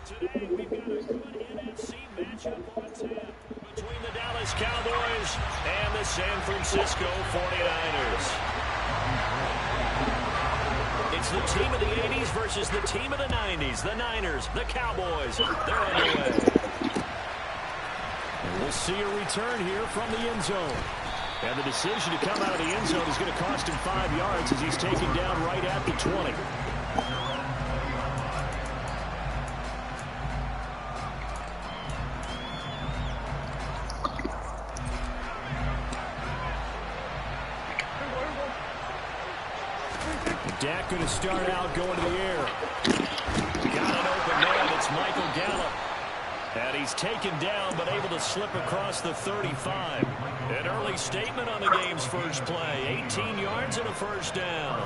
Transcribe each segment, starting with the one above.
Today we've got a good NFC matchup on tap between the Dallas Cowboys and the San Francisco 49ers. It's the team of the 80s versus the team of the 90s. The Niners, the Cowboys, they're underway. And we'll see a return here from the end zone. And the decision to come out of the end zone is going to cost him 5 yards as he's taken down right at the 20. Dak going to start out going to the air. Got an open man. It's Michael Gallup. And he's taken down but able to slip across the 35. An early statement on the game's first play. 18 yards and a first down.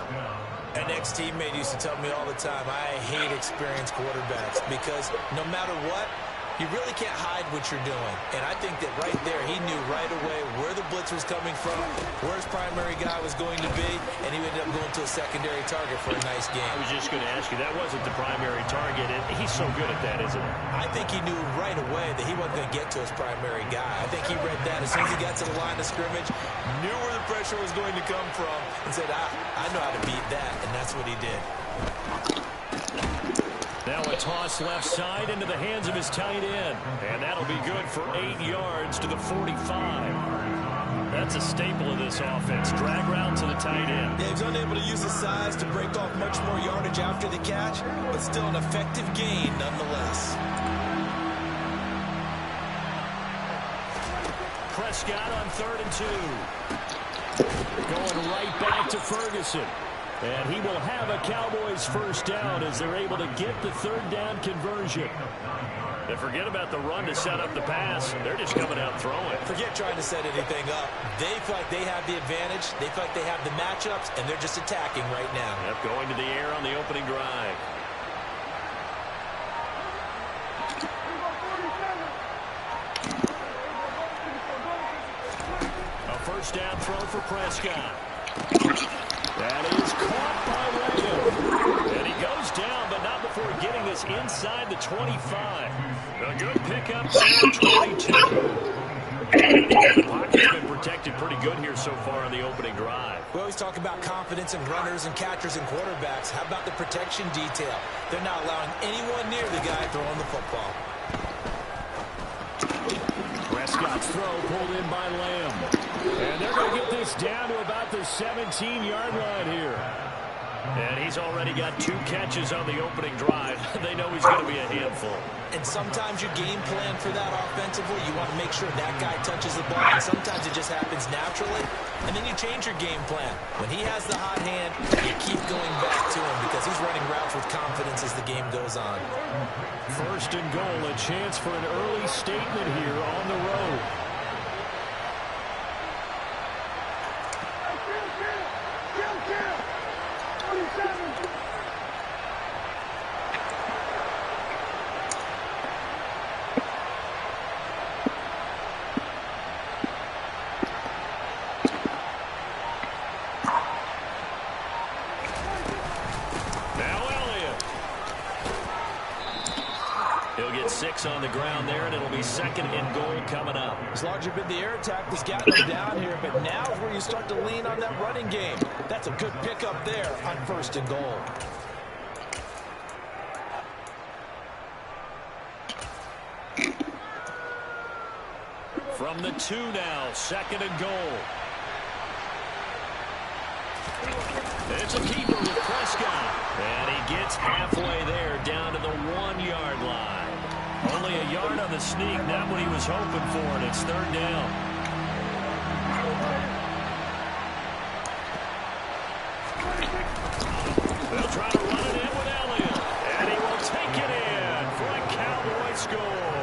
An ex-teammate used to tell me all the time, I hate experienced quarterbacks because no matter what, you really can't hide what you're doing. And I think that right there, he knew right away where the blitz was coming from, where his primary guy was going to be, and he ended up going to a secondary target for a nice game. I was just going to ask you, that wasn't the primary target. He's so good at that, isn't he? I think he knew right away that he wasn't going to get to his primary guy. I think he read that as soon as he got to the line of scrimmage, knew where the pressure was going to come from, and said, I know how to beat that, and that's what he did. Now a toss left side into the hands of his tight end. And that'll be good for 8 yards to the 45. That's a staple of this offense. Drag route to the tight end. Yeah, he was unable to use his size to break off much more yardage after the catch, but still an effective gain nonetheless. Prescott on 3rd and 2. Going right back to Ferguson. And he will have a Cowboys first down as they're able to get the 3rd down conversion. And forget about the run to set up the pass. They're just coming out throwing. Forget trying to set anything up. They feel like they have the advantage. They feel like they have the matchups, and they're just attacking right now. Yep, going to the air on the opening drive. A first down throw for Prescott. That is caught by Lamb. And he goes down, but not before getting this inside the 25. A good pickup down 22. The pocket's been protected pretty good here so far on the opening drive. We always talk about confidence in runners and catchers and quarterbacks. How about the protection detail? They're not allowing anyone near the guy throwing the football. Prescott's throw pulled in by Lamb. And they're going to get this down to about the 17-yard line here. And he's already got 2 catches on the opening drive. They know he's going to be a handful. And sometimes you game plan for that offensively. You want to make sure that guy touches the ball. And sometimes it just happens naturally. And then you change your game plan. When he has the hot hand, you keep going back to him because he's running routes with confidence as the game goes on. 1st and goal, a chance for an early statement here on the road. On the ground there, and it'll be 2nd and goal coming up. It's largely been the air attack that's gotten them down here, but now is where you start to lean on that running game. That's a good pickup there on 1st and goal. From the 2 now, 2nd and goal. It's a keeper with Prescott, and he gets halfway there down to the 1-yard line. Only a yard on the sneak, not what he was hoping for, and it's 3rd down. They'll try to run it in with Elliott, and he will take it in for a Cowboy score.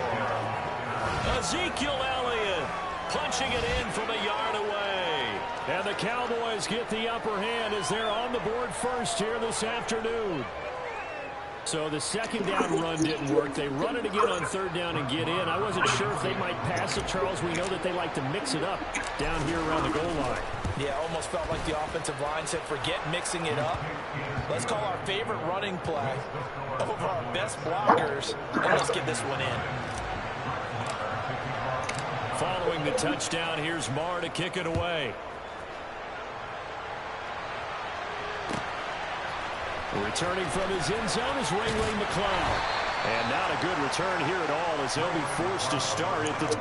Ezekiel Elliott punching it in from a yard away. And the Cowboys get the upper hand as they're on the board first here this afternoon. So the 2nd down run didn't work. They run it again on 3rd down and get in. I wasn't sure if they might pass it, Charles. We know that they like to mix it up down here around the goal line. Yeah, almost felt like the offensive line said, forget mixing it up. Let's call our favorite running play over our best blockers, and let's get this one in. Following the touchdown, here's Marr to kick it away. Returning from his end zone is Ray McCloud. And not a good return here at all as he'll be forced to start at the...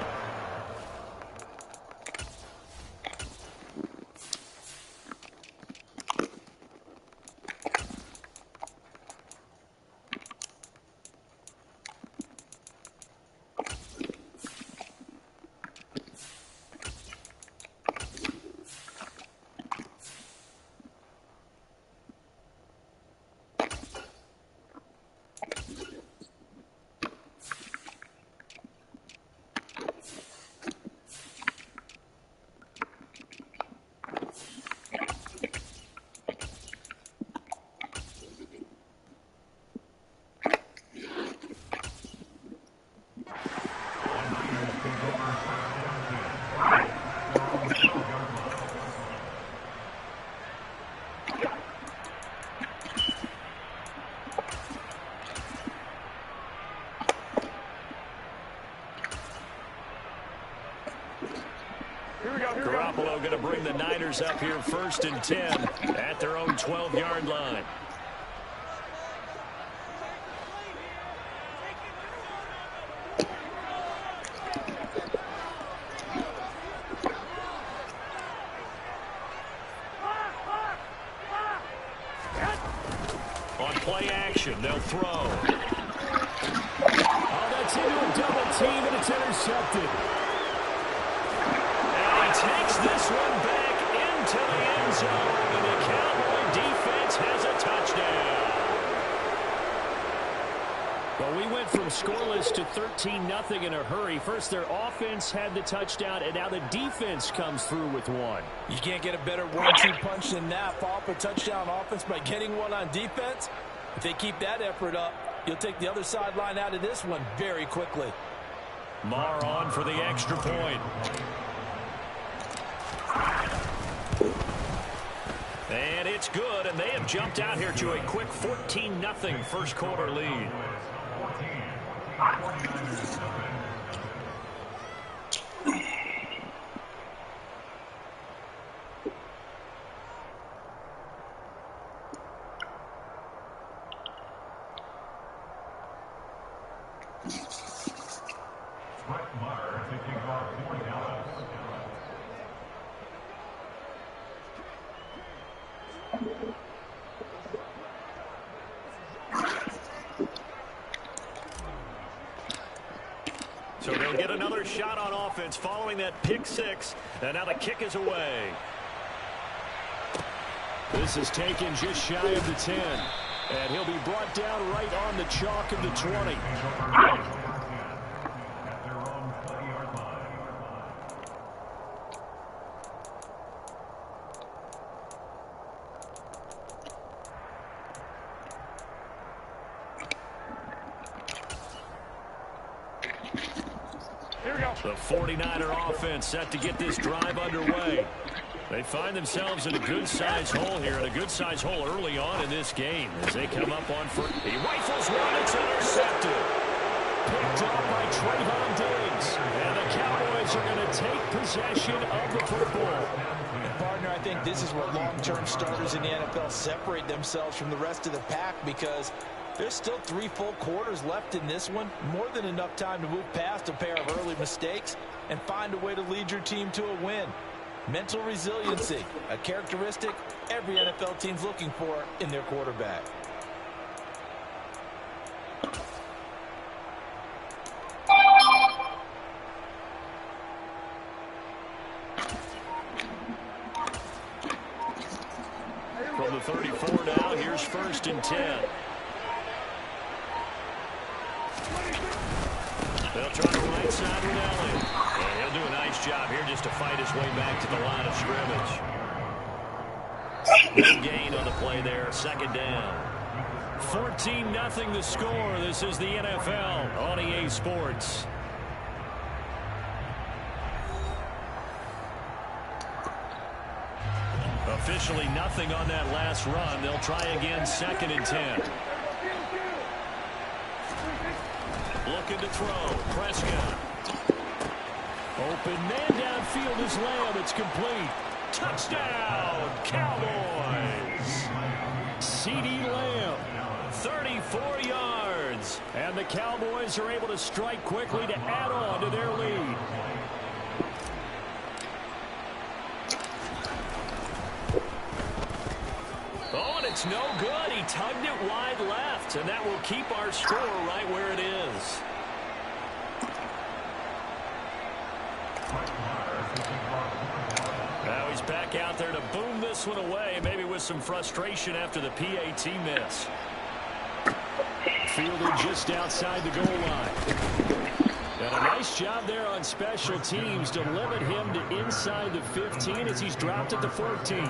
Garoppolo going to bring the Niners up here 1st and 10 at their own 12-yard line. On play action, they'll throw. Oh, that's into a double team, and it's intercepted. Takes this one back into the end zone, and the Cowboy defense has a touchdown. Well, we went from scoreless to 13-0 in a hurry. First, their offense had the touchdown, and now the defense comes through with one. You can't get a better 1-2 punch than that. Follow up a touchdown offense by getting one on defense. If they keep that effort up, you'll take the other sideline out of this one very quickly. Marr on for the extra point. And it's good, and they have jumped out here to a quick 14-0 first quarter lead. So they'll get another shot on offense following that pick six. And now the kick is away. This is taken just shy of the 10. And he'll be brought down right on the chalk of the 20. The 49er offense set to get this drive underway. They find themselves in a good-sized hole here, and a good-sized hole early on in this game as they come up on first. He rifles one, it's intercepted. Picked up by Trayvon Diggs. And the Cowboys are going to take possession of the football. And partner, I think this is where long-term starters in the NFL separate themselves from the rest of the pack, because there's still 3 full quarters left in this one. More than enough time to move past a pair of early mistakes and find a way to lead your team to a win. Mental resiliency, a characteristic every NFL team's looking for in their quarterback. From the 34 now, here's 1st and 10. They'll try the right side with Elliott. And he'll do a nice job here just to fight his way back to the line of scrimmage. Big gain on the play there, 2nd down. 14-0 the score. This is the NFL on EA Sports. Officially nothing on that last run. They'll try again, 2nd and 10. Looking to throw. Prescott. Open man downfield is Lamb. It's complete. Touchdown, Cowboys. C.D. Lamb, 34 yards. And the Cowboys are able to strike quickly to add on to their lead. Oh, and it's no good. He tugged it wide left, and that will keep our score right where it is. Now he's back out there to boom this one away, maybe with some frustration after the PAT miss. Fielded just outside the goal line. And a nice job there on special teams to limit him to inside the 15 as he's dropped at the 14.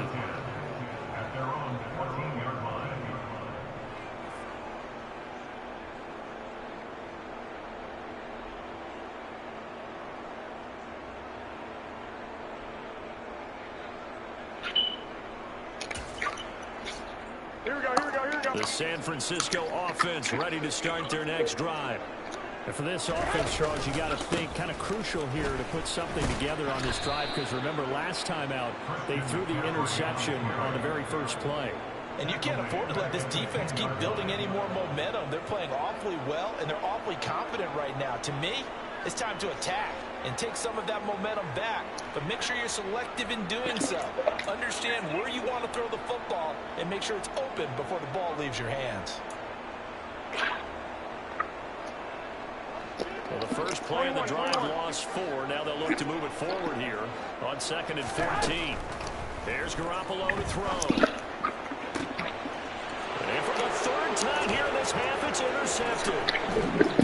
The San Francisco offense ready to start their next drive. And for this offense, Charles, you got to think kind of crucial here to put something together on this drive, because remember last time out they threw the interception on the very first play. And you can't afford to let this defense keep building any more momentum. They're playing awfully well, and they're awfully confident right now. To me, it's time to attack and take some of that momentum back. But make sure you're selective in doing so. Understand where you want to throw the football and make sure it's open before the ball leaves your hands. Well, the first play of the drive lost 4. Now they'll look to move it forward here on 2nd and 14. There's Garoppolo to throw. And for the 3rd time here in this half, it's intercepted.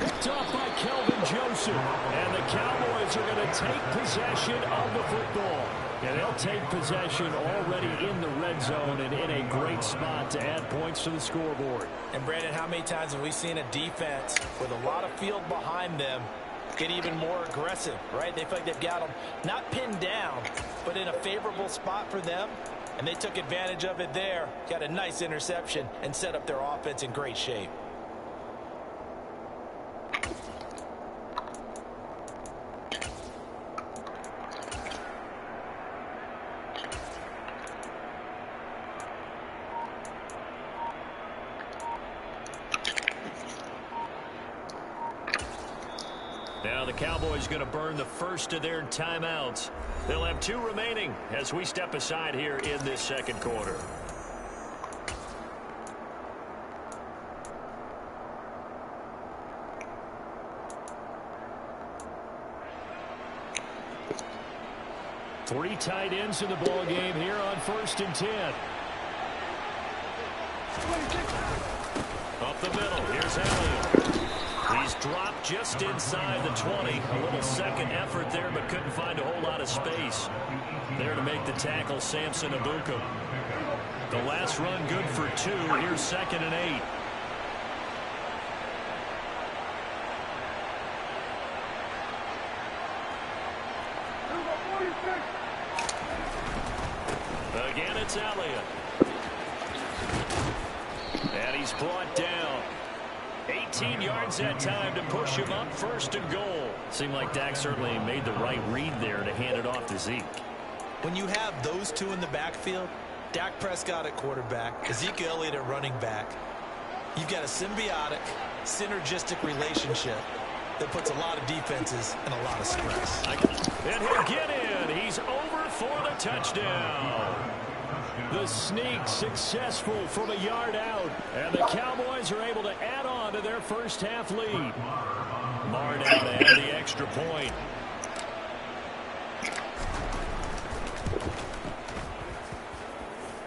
Picked off by Kelvin Joseph. And the Cowboys are going to take possession of the football. And they'll take possession already in the red zone and in a great spot to add points to the scoreboard. And, Brandon, how many times have we seen a defense with a lot of field behind them get even more aggressive, right? They feel like they've got them not pinned down, but in a favorable spot for them. And they took advantage of it there, got a nice interception, and set up their offense in great shape. Now the Cowboys going to burn the first of their timeouts. They'll have 2 remaining as we step aside here in this second quarter. Three tight ends in the ball game here on 1st and 10. Up the middle, here's Elliott. He's dropped just inside the 20. A little second effort there, but couldn't find a whole lot of space. There to make the tackle, Samson Abuka. The last run good for 2. Here's 2nd and 8. Again, it's Elliott. And he's brought down. 18 yards that time to push him up 1st and goal. Seemed like Dak certainly made the right read there to hand it off to Zeke. When you have those 2 in the backfield, Dak Prescott at quarterback, Ezekiel Elliott at running back, you've got a symbiotic, synergistic relationship that puts a lot of defenses in a lot of stress. And he'll get in. He's over for the touchdown. The sneak successful from a yard out. And the Cowboys are able to add on to their first half lead. Marr now to add the extra point.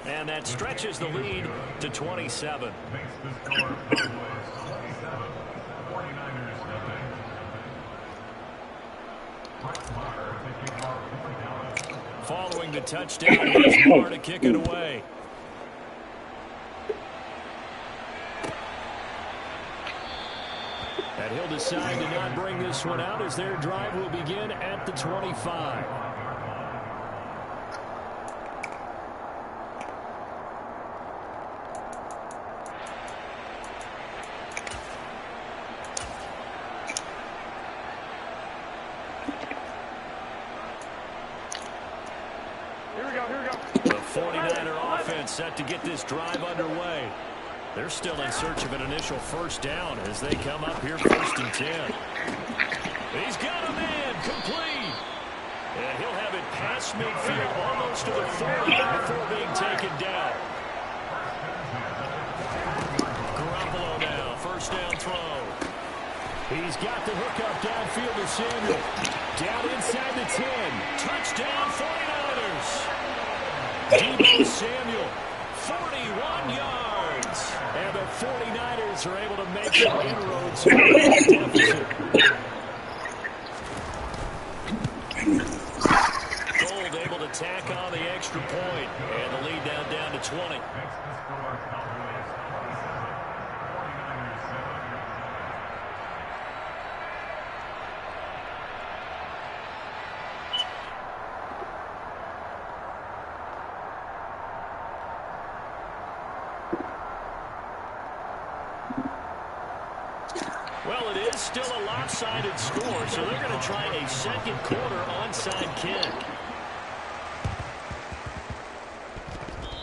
And that stretches the lead to 27. Following the touchdown, here's Marr to kick it away. And he'll decide to not bring this one out as their drive will begin at the 25. set to get this drive underway. They're still in search of an initial first down as they come up here 1st and 10. He's got a man complete. And he'll have it past midfield almost to the 40 before being taken down. Garoppolo now, first down throw. He's got the hook up downfield to Samuel. Down inside the 10. Touchdown 49ers. Deebo Samuel, 41 yards. And the 49ers are able to make some inroads in the deficit. Gold able to tack on the extra point. And the lead down to 20. Well, it is still a lopsided score, so they're going to try a second quarter onside kick.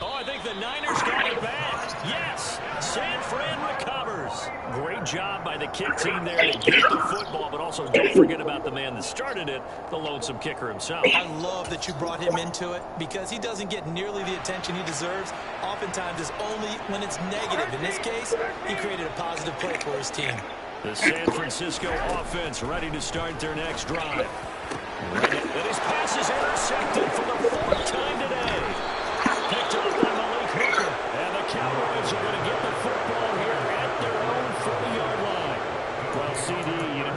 Oh, I think the Niners got it back. Yes, San Fran recovers. Great job by the kick team there to get the football, but also don't forget about the man that started it, the lonesome kicker himself. I love that you brought him into it because he doesn't get nearly the attention he deserves. Oftentimes it's only when it's negative. In this case, he created a positive play for his team. The San Francisco offense ready to start their next drive. And his pass is intercepted for the 4th time today. Picked up by Malik Hooker. And the Cowboys are going to get the football here at their own 40-yard line. Well, CD,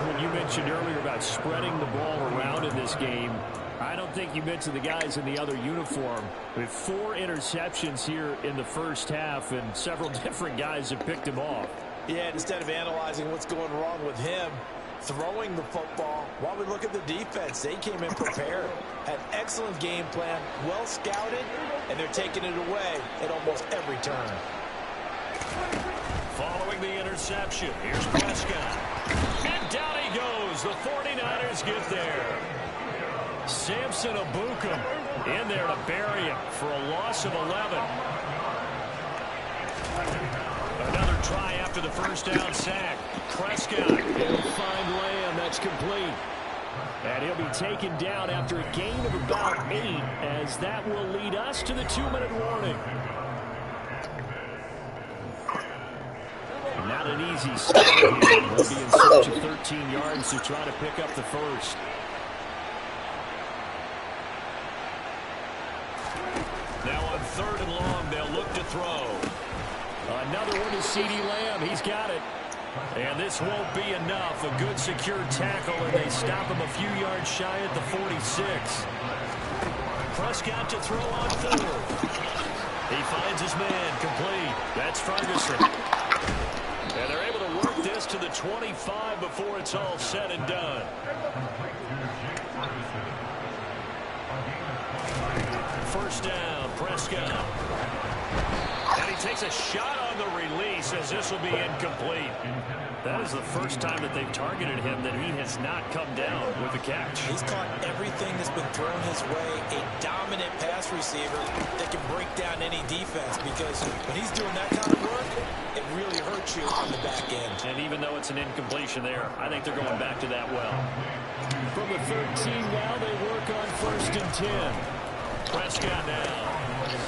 when you mentioned earlier about spreading the ball around in this game, I don't think you mentioned the guys in the other uniform. With 4 interceptions here in the first half, and several different guys have picked him off. Yeah, instead of analyzing what's going wrong with him, throwing the football, while we look at the defense, they came in prepared, had excellent game plan, well scouted, and they're taking it away at almost every turn. Following the interception, here's Prescott. And down he goes. The 49ers get there. Samson Abukum in there to bury him for a loss of 11. Another try after the first down sack. Prescott, he'll find Lamb. That's complete. And he'll be taken down after a gain of about 8, as that will lead us to the 2-minute warning. Not an easy start here. They'll be in search of 13 yards to try to pick up the first. Now on 3rd and long, they'll look to throw. Another one is CeeDee Lamb. He's got it. And this won't be enough. A good secure tackle, and they stop him a few yards shy at the 46. Prescott to throw on 4th. He finds his man complete. That's Ferguson. And they're able to work this to the 25 before it's all said and done. First down, Prescott. And he takes a shot on the release as this will be incomplete. That is the first time that they've targeted him that he has not come down with a catch. He's caught everything that's been thrown his way. A dominant pass receiver that can break down any defense, because when he's doing that kind of work, it really hurts you on the back end. And even though it's an incompletion there, I think they're going back to that well. From the 13 now, they work on 1st and 10. Prescott now.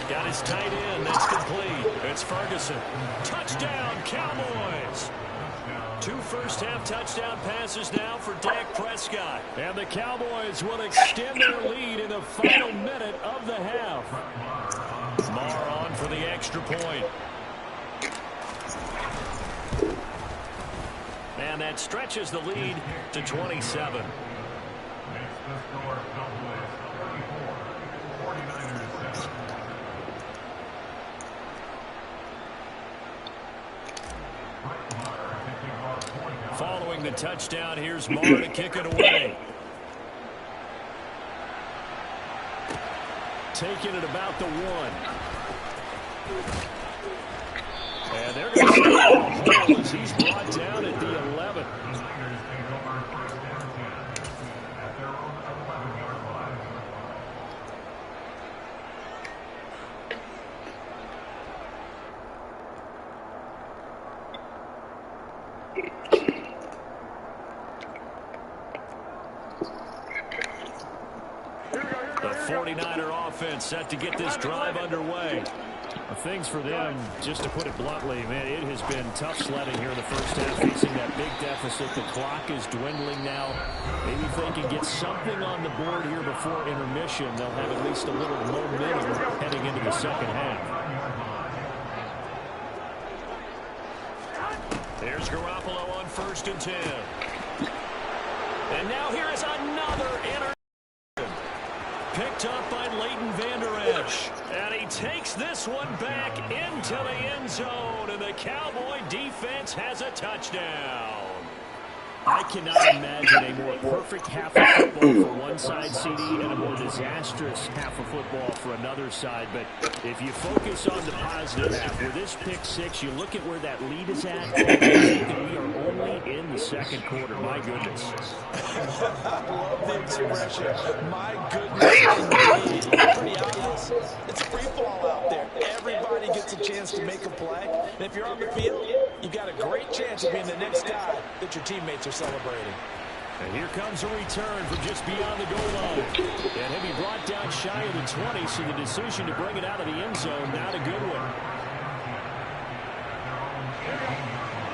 Got his tight end. That's complete. It's Ferguson. Touchdown, Cowboys. 2 first-half touchdown passes now for Dak Prescott. And the Cowboys will extend their lead in the final minute of the half. Marr on for the extra point. And that stretches the lead to 27. Following the touchdown, here's Marr to kick it away. Taking it about the 1. And they're going to stop as he's brought down at the 11. 49er offense set to get this drive underway. Things for them, just to put it bluntly, man, it has been tough sledding here in the first half, facing that big deficit. The clock is dwindling now. Maybe if they can get something on the board here before intermission, they'll have at least a little momentum heading into the second half. There's Garoppolo on 1st and 10. And now here is another interception. Picked up by Leighton Vander Esch. And he takes this one back into the end zone. And the Cowboy defense has a touchdown. I cannot imagine a more perfect half of football for one side, CD, and a more disastrous half of football for another side. But if you focus on the positive half, with this pick six, you look at where that lead is at, and we are only in the second quarter. My goodness. I love the expression. My goodness, indeed. It's pretty obvious. It's free fall out there. Everybody gets a chance to make a play. And if you're on the field, you've got a great chance of being the next guy that your teammates are celebrating. And here comes a return from just beyond the goal line. And he'll be brought down shy of the 20, so the decision to bring it out of the end zone, not a good one.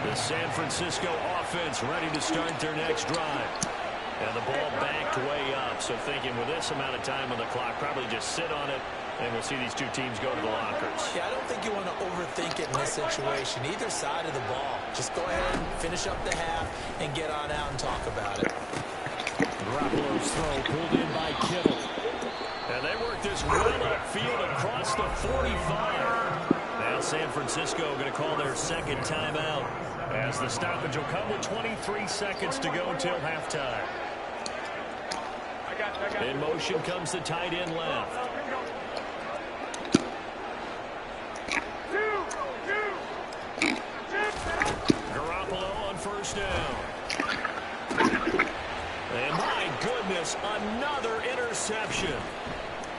The San Francisco offense ready to start their next drive. And the ball backed way up, so thinking with this amount of time on the clock, probably just sit on it, and we'll see these two teams go to the lockers. Yeah, I don't think you want to overthink it in this situation. Either side of the ball. Just go ahead and finish up the half and get on out and talk about it. Garoppolo's throw pulled in by Kittle. And they work this well upfield across the 45. Now San Francisco going to call their second timeout, as the stoppage will come with 23 seconds to go until halftime. In motion comes the tight end left. Garoppolo on 1st down. And my goodness, another interception.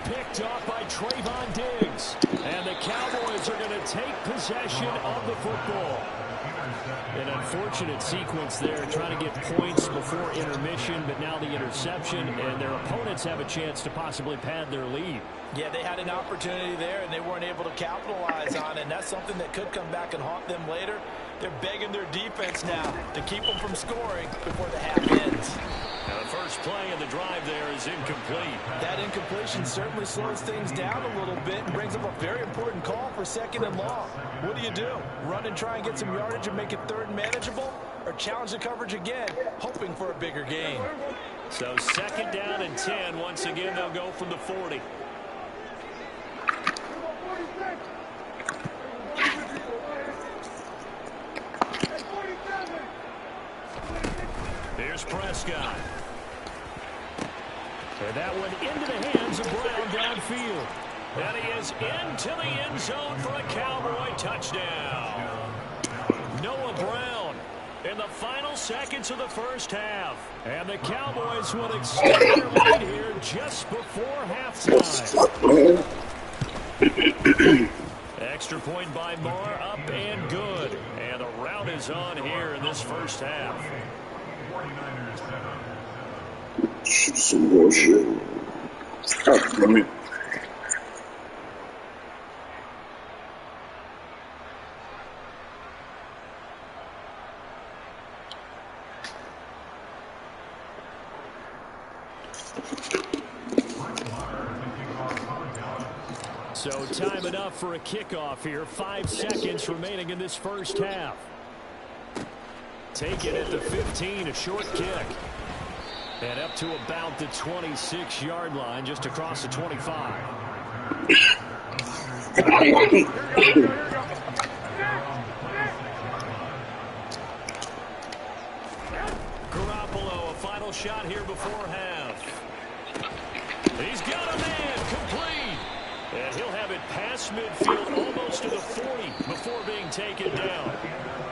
Picked off by Trayvon Diggs. And the Cowboys are going to take possession of the football. An unfortunate sequence there, trying to get points before intermission, but now the interception, and their opponents have a chance to possibly pad their lead. Yeah, they had an opportunity there, and they weren't able to capitalize on it, and that's something that could come back and haunt them later. They're begging their defense now to keep them from scoring before the half ends. Now the first play of the drive there is incomplete. That incompletion certainly slows things down a little bit and brings up a very important call for 2nd and long. What do? Run and try and get some yardage and make it 3rd and manageable? Or challenge the coverage again, hoping for a bigger gain? So 2nd down and 10. Once again, they'll go from the 40. Here's Prescott. And that one into the hands of Brown downfield. And he is into the end zone for a Cowboy touchdown. Noah Brown in the final seconds of the first half. And the Cowboys will extend their lead here just before halftime. Extra point by Marr, up and good. And the rout is on here in this first half. So time enough for a kickoff here. 5 seconds remaining in this first half. Take it at the 15, a short kick. And up to about the 26-yard line, just across the 25. Garoppolo, a final shot here before half. He's got a man, complete. And he'll have it past midfield, almost to the 40, before being taken down.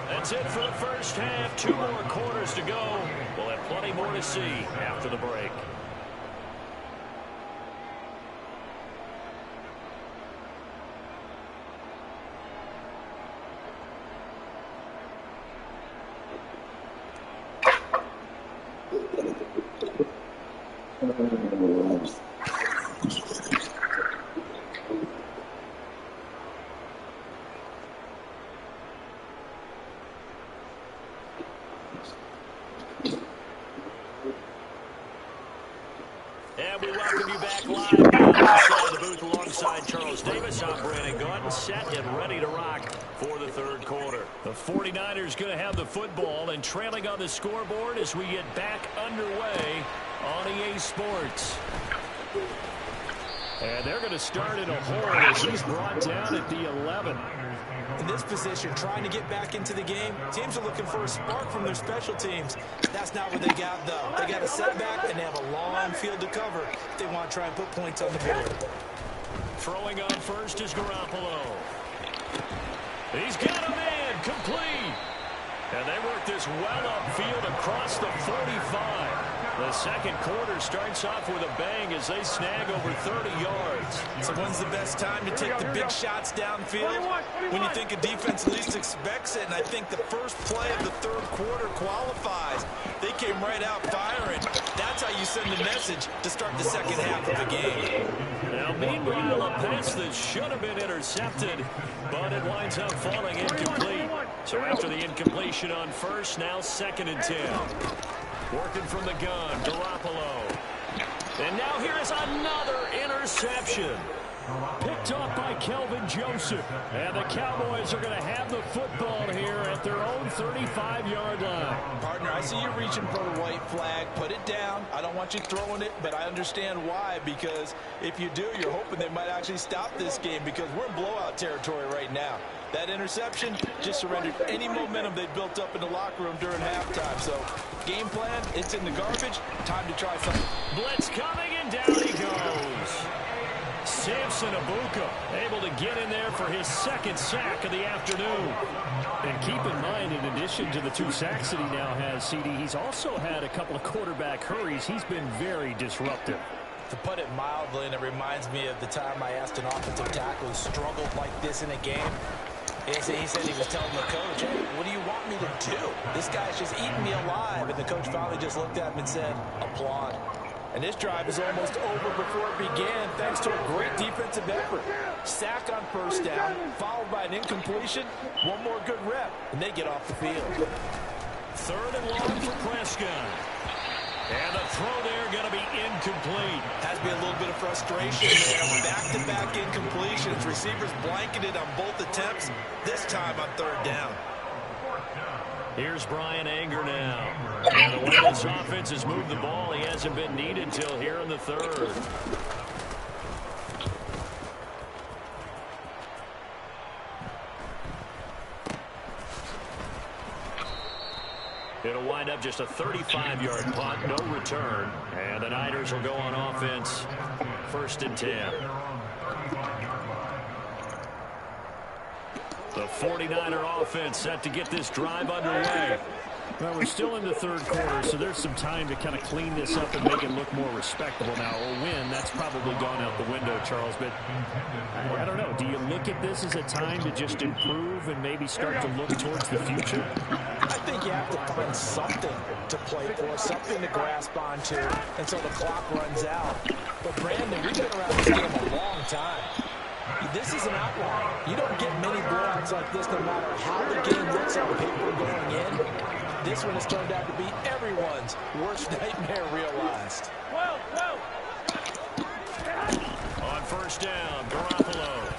That's it for the first half. 2 more quarters to go. We'll have plenty more to see after the break. back live now inside the booth alongside Charles Davis. I'm Brandon Gaudin, set and ready to rock for the third quarter. The 49ers going to have the football and trailing on the scoreboard as we get back underway on EA Sports. And they're going to start in a hole as he's brought down at the 11. In this position, trying to get back into the game, teams are looking for a spark from their special teams. That's not what they got, though. They got a setback, and they have a long field to cover if they want to try and put points on the board. Throwing on first is Garoppolo. He's got a man complete. And they work this well upfield across the 45. The second quarter starts off with a bang as they snag over 30 yards. So when's the best time to take the big shots downfield? When you think a defense least expects it, and I think the first play of the third quarter qualifies. They came right out firing. That's how you send a message to start the second half of the game. Now, meanwhile, a pass that should have been intercepted, but it winds up falling incomplete. So after the incompletion on first, now 2nd and 10. Working from the gun, Garoppolo. And now here is another interception. Picked off by Kelvin Joseph. And the Cowboys are going to have the football here at their own 35-yard line. Partner, I see you reaching for the white flag. Put it down. I don't want you throwing it, but I understand why. Because if you do, you're hoping they might actually stop this game because we're in blowout territory right now. That interception just surrendered any momentum they built up in the locker room during halftime. So, game plan, it's in the garbage. Time to try something. Blitz coming, and down he goes. Samson Abuka able to get in there for his 2nd sack of the afternoon. And keep in mind, in addition to the 2 sacks that he now has, CD, he's also had a couple of quarterback hurries. He's been very disruptive. To put it mildly, and it reminds me of the time I asked an offensive tackle who struggled like this in a game. He said he was telling the coach, hey, what do you want me to do? This guy's just eating me alive. And the coach finally just looked at him and said, applaud. And this drive is almost over before it began thanks to a great defensive effort. Sack on first down, followed by an incompletion. One more good rep, and they get off the field. 3rd and long for Prescott. And the throw there going to be incomplete. Has to be a little bit of frustration there. Back-to-back incompletions. Receivers blanketed on both attempts, this time on 3rd down. Here's Brian Anger now. And the way this offense has moved the ball, he hasn't been needed till here in the 3rd. It'll wind up just a 35-yard punt, no return. And the Niners will go on offense, 1st and 10. The 49er offense set to get this drive underway. Well, we're still in the 3rd quarter, so there's some time to kind of clean this up and make it look more respectable. Now, a win, that's probably gone out the window, Charles, but I don't know. Do you look at this as a time to just improve and maybe start to look towards the future? I think you have to find something to play for, something to grasp onto until the clock runs out. But, Brandon, we've been around this game a long time. This is an outlier. You don't get many blowouts like this no matter how the game looks on paper going in. This one has turned out to be everyone's worst nightmare realized. On 1st down, Garoppolo.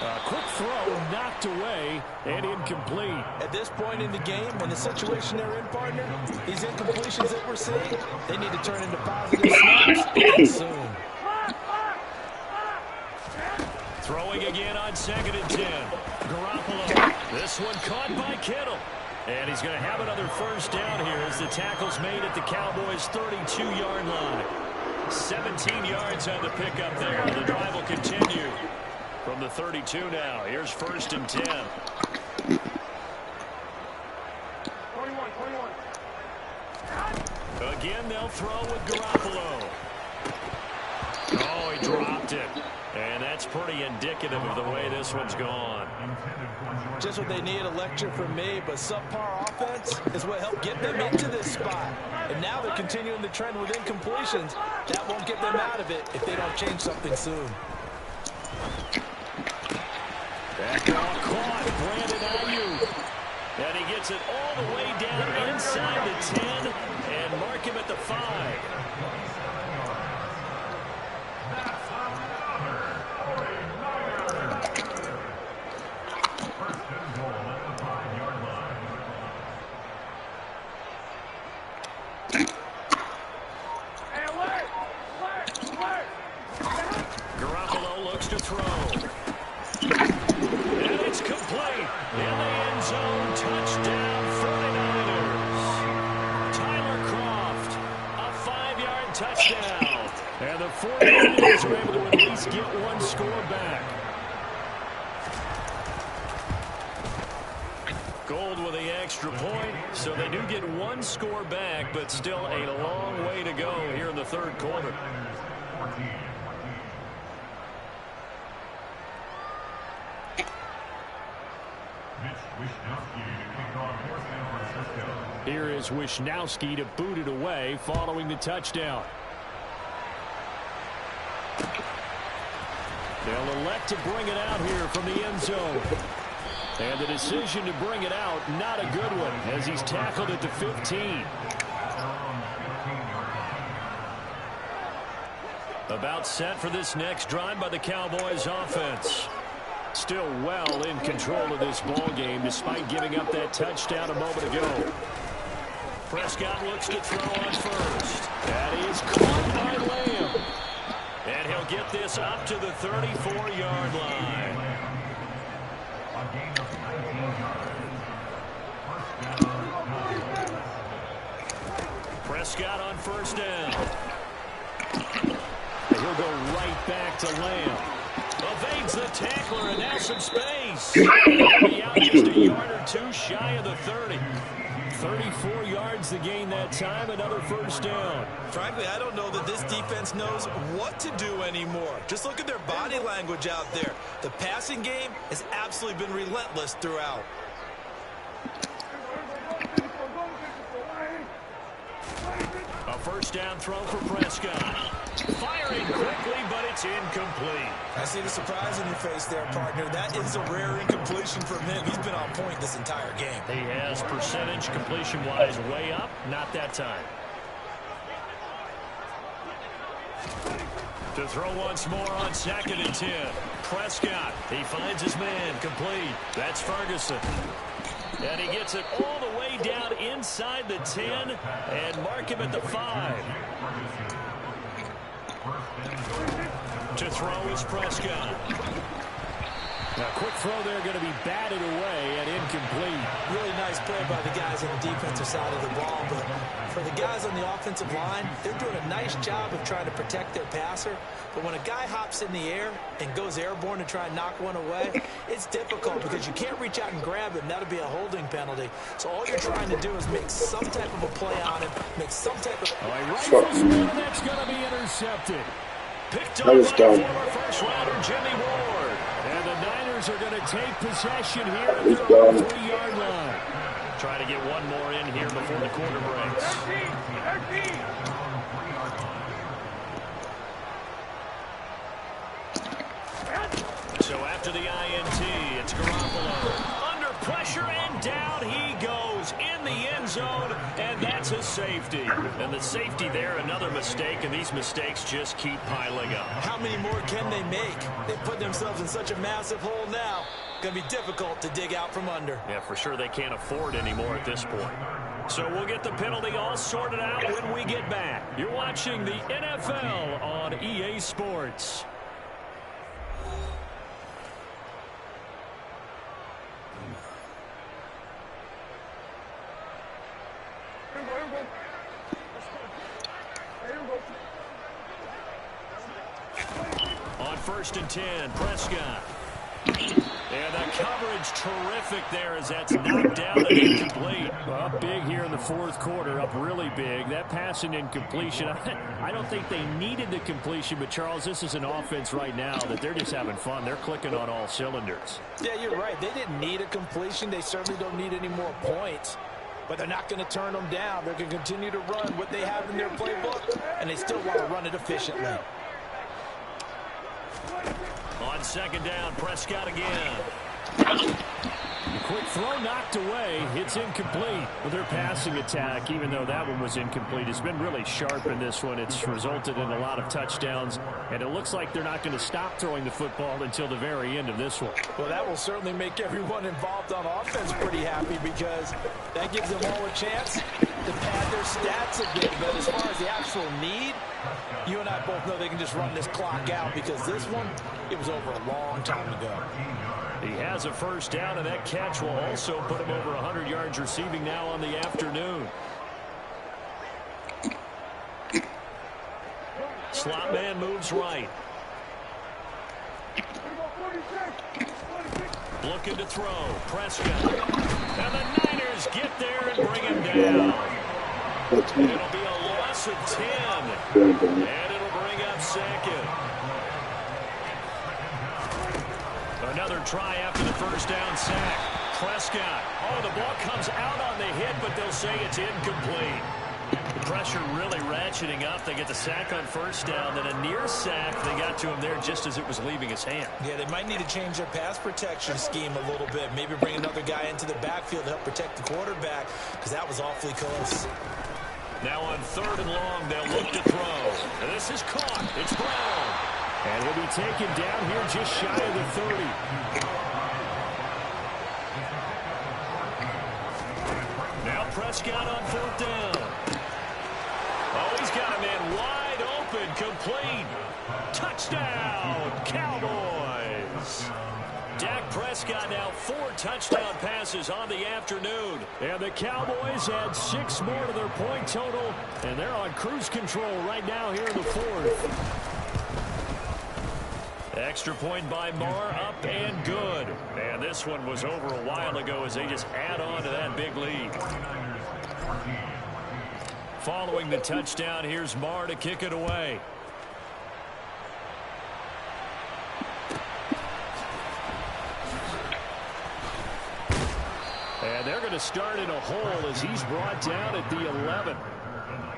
A quick throw knocked away and incomplete. At this point in the game, and the situation they're in, partner, these incompletions that we're seeing, they need to turn into positive snaps and soon. Throwing again on 2nd and 10. Garoppolo. This one caught by Kittle. And he's going to have another 1st down here as the tackle's made at the Cowboys' 32-yard line. 17 yards on the pickup there. The drive will continue from the 32 now. Here's 1st and 10. 21. Again, they'll throw with Garoppolo. Oh, he dropped it. And that's pretty indicative of the way this one's gone. Just what they need, a lecture from me, but subpar offense is what helped get them into this spot. And now they're continuing the trend with incompletions. That won't get them out of it if they don't change something soon. That ball caught, Brandon Ayuk. And he gets it all the way down inside the 10 and mark him at the 5. Garoppolo looks to throw. And it's complete. In the end zone, touchdown 49ers. Tyler Croft, a 5-yard touchdown. And the 49ers are able to at least get one score back. Gold with the extra point, so they do get one score back, but still a long way to go here in the third quarter. Here is Wishnowski to boot it away following the touchdown. They'll elect to bring it out here from the end zone. And the decision to bring it out, not a good one, as he's tackled at the 15. About set for this next drive by the Cowboys offense. Still well in control of this ball game despite giving up that touchdown a moment ago. Prescott looks to throw on first. That is caught by Lamb. And he'll get this up to the 34-yard line. Prescott on first down. And he'll go right back to Lamb. Evades the tackler, and now some space. He'll be out just a yard or two shy of the 30. 34 yards to gain that time, another first down. Frankly, I don't know that this defense knows what to do anymore. Just look at their body language out there. The passing game has absolutely been relentless throughout. A first down throw for Prescott. Firing quickly, but it's incomplete. I see the surprise in your face there, partner. That is a rare incompletion from him. He's been on point this entire game. He has percentage completion-wise way up. Not that time. To throw once more on 2nd and 10. Prescott, he finds his man, complete. That's Ferguson. And he gets it all the way down inside the 10 and mark him at the 5. To throw is Prescott. Now, quick throw there going to be batted away and incomplete. Really nice play by the guys on the defensive side of the ball, but for the guys on the offensive line, they're doing a nice job of trying to protect their passer. But when a guy hops in the air and goes airborne to try and knock one away, it's difficult because you can't reach out and grab him. That'll be a holding penalty. So all you're trying to do is make some type of a play on him, make some type of... That's going to be intercepted. Picked up by former first-rounder Jimmy Ward. And the Niners are going to take possession here at their own 3-yard line. Try to get one more in here before the quarter breaks. So after the INT, it's Garoppolo. Under pressure, and down he goes in the end zone, and that's a safety. And the safety there, another mistake, and these mistakes just keep piling up. How many more can they make? They put themselves in such a massive hole now. Going to be difficult to dig out from under. Yeah, for sure they can't afford anymore at this point. So we'll get the penalty all sorted out when we get back. You're watching the NFL on EA Sports. On 1st and 10, Prescott. And the coverage terrific there as that's knocked down and incomplete. Up big here in the fourth quarter, up really big. That pass and incompletion, I don't think they needed the completion, but Charles, this is an offense right now that they're just having fun. They're clicking on all cylinders. Yeah, you're right. They didn't need a completion. They certainly don't need any more points. But they're not going to turn them down. They're going to continue to run what they have in their playbook, and they still want to run it efficiently. On 2nd down, Prescott again. quick throw knocked away. It's incomplete. Well, their passing attack, even though that one was incomplete, has been really sharp in this one. It's resulted in a lot of touchdowns, and it looks like they're not going to stop throwing the football until the very end of this one. Well, that will certainly make everyone involved on offense pretty happy because that gives them all a chance to pad their stats a bit. But as far as the actual need, you and I both know they can just run this clock out because this one, it was over a long time ago. He has a first down, and that catch will also put him over 100 yards receiving now on the afternoon. Slot man moves right. Looking to throw. Prescott. And the Niners get there and bring him down. It'll be a loss of 10. And it'll bring up second. Another try after the first down sack. Prescott. Oh, the ball comes out on the hit, but they'll say it's incomplete. The pressure really ratcheting up. They get the sack on first down, then a near sack. They got to him there just as it was leaving his hand. Yeah, they might need to change their pass protection scheme a little bit. Maybe bring another guy into the backfield to help protect the quarterback because that was awfully close. Now on 3rd and long, they'll look to throw. And this is caught. It's Brown. And he'll be taken down here just shy of the 30. Now Prescott on 4th down. Oh, he's got a man wide open, complete. Touchdown, Cowboys. Dak Prescott now 4 touchdown passes on the afternoon. And the Cowboys add 6 more to their point total, and they're on cruise control right now here in the 4th. Extra point by Marr, up and good. And this one was over a while ago as they just add on to that big lead. Following the touchdown, here's Marr to kick it away. And they're going to start in a hole as he's brought down at the 11.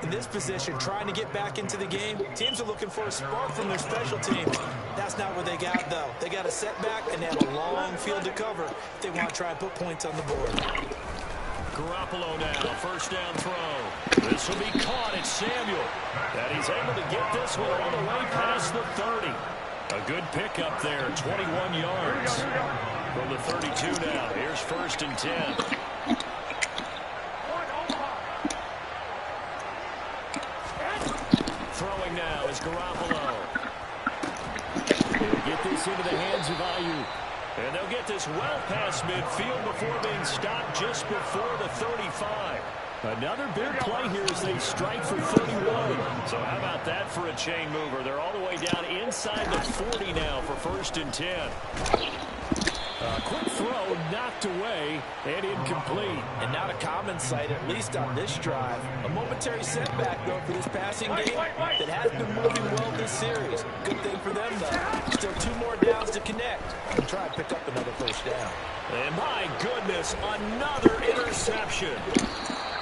In this position, trying to get back into the game, teams are looking for a spark from their special teams. That's not what they got, though. They got a setback, and they have a long field to cover if they want to try and put points on the board. Garoppolo now, first down throw. This will be caught. It's Samuel. And he's able to get this one all the way past the 30. A good pickup there, 21 yards. From the 32 now, here's 1st and 10. Throwing now is Garoppolo. They'll get this into the hands of Ayuk. And they'll get this well past midfield before being stopped just before the 35. Another big play here as they strike for 31. So how about that for a chain mover? They're all the way down inside the 40 now for 1st and 10. A quick throw knocked away and incomplete. And not a common sight, at least on this drive. A momentary setback, though, for this passing game that has been moving well this series. Good thing for them, though. Still 2 more downs to connect and try and pick up another first down. And my goodness, another interception.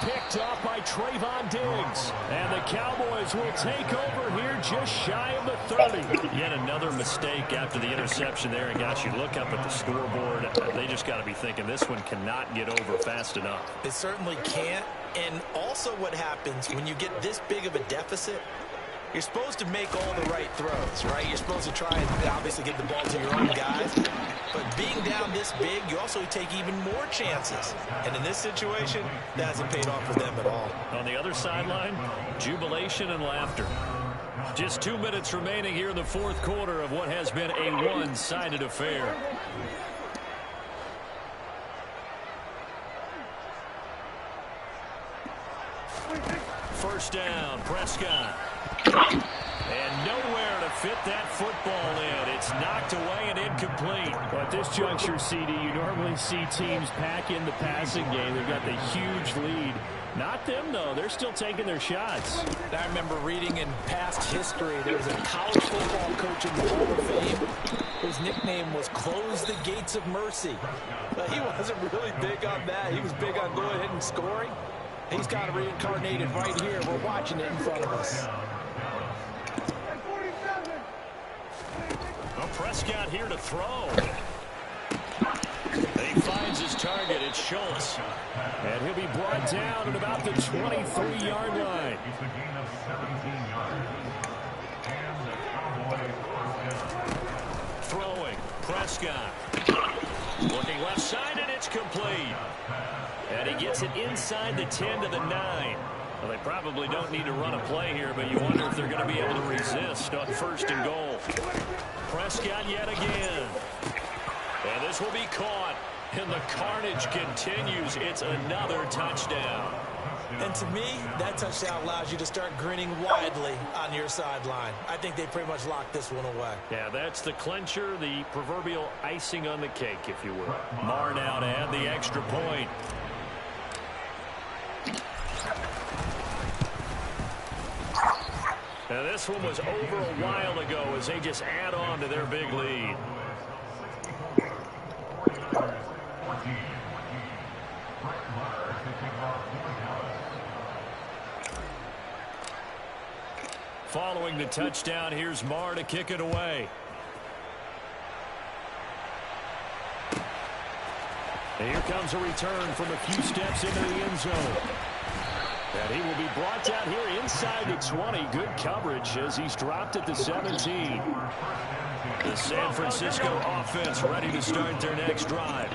Picked off by Trayvon Diggs. And the Cowboys will take over here just shy of the 30. Yet another mistake after the interception there. And gosh, you look up at the scoreboard, they just got to be thinking this one cannot get over fast enough. It certainly can't. And also what happens when you get this big of a deficit, you're supposed to make all the right throws, right? You're supposed to try and obviously get the ball to your own guys. But being down this big, you also take even more chances. And in this situation, that hasn't paid off for them at all. On the other sideline, jubilation and laughter. Just 2 minutes remaining here in the 4th quarter of what has been a one-sided affair. First down, Prescott. And nowhere to fit that football in. It's knocked away and incomplete. But at this juncture, CD, you normally see teams pack in the passing game. They've got the huge lead. Not them, though. They're still taking their shots. I remember reading in past history, there was a college football coach in the Hall of Fame whose nickname was Close the Gates of Mercy. But he wasn't really big on that. He was big on going ahead and scoring. He's got reincarnated right here. We're watching it in front of us. Well, Prescott here to throw. He finds his target. It's Schultz. And he'll be brought down at about the 23-yard line. Throwing. Prescott. Looking left side, and it's complete. And he gets it inside the 10 to the 9. Well, they probably don't need to run a play here, but you wonder if they're going to be able to resist on 1st and goal. Prescott yet again. And this will be caught. And the carnage continues. It's another touchdown. And to me, that touchdown allows you to start grinning widely on your sideline. I think they pretty much locked this one away. Yeah, that's the clincher, the proverbial icing on the cake, if you will. Marr now to add the extra point. Now this one was over a while ago as they just add on to their big lead. Following the touchdown, here's Marr to kick it away. And here comes a return from a few steps into the end zone. And he will be brought down here inside the 20. Good coverage as he's dropped at the 17. The San Francisco offense ready to start their next drive.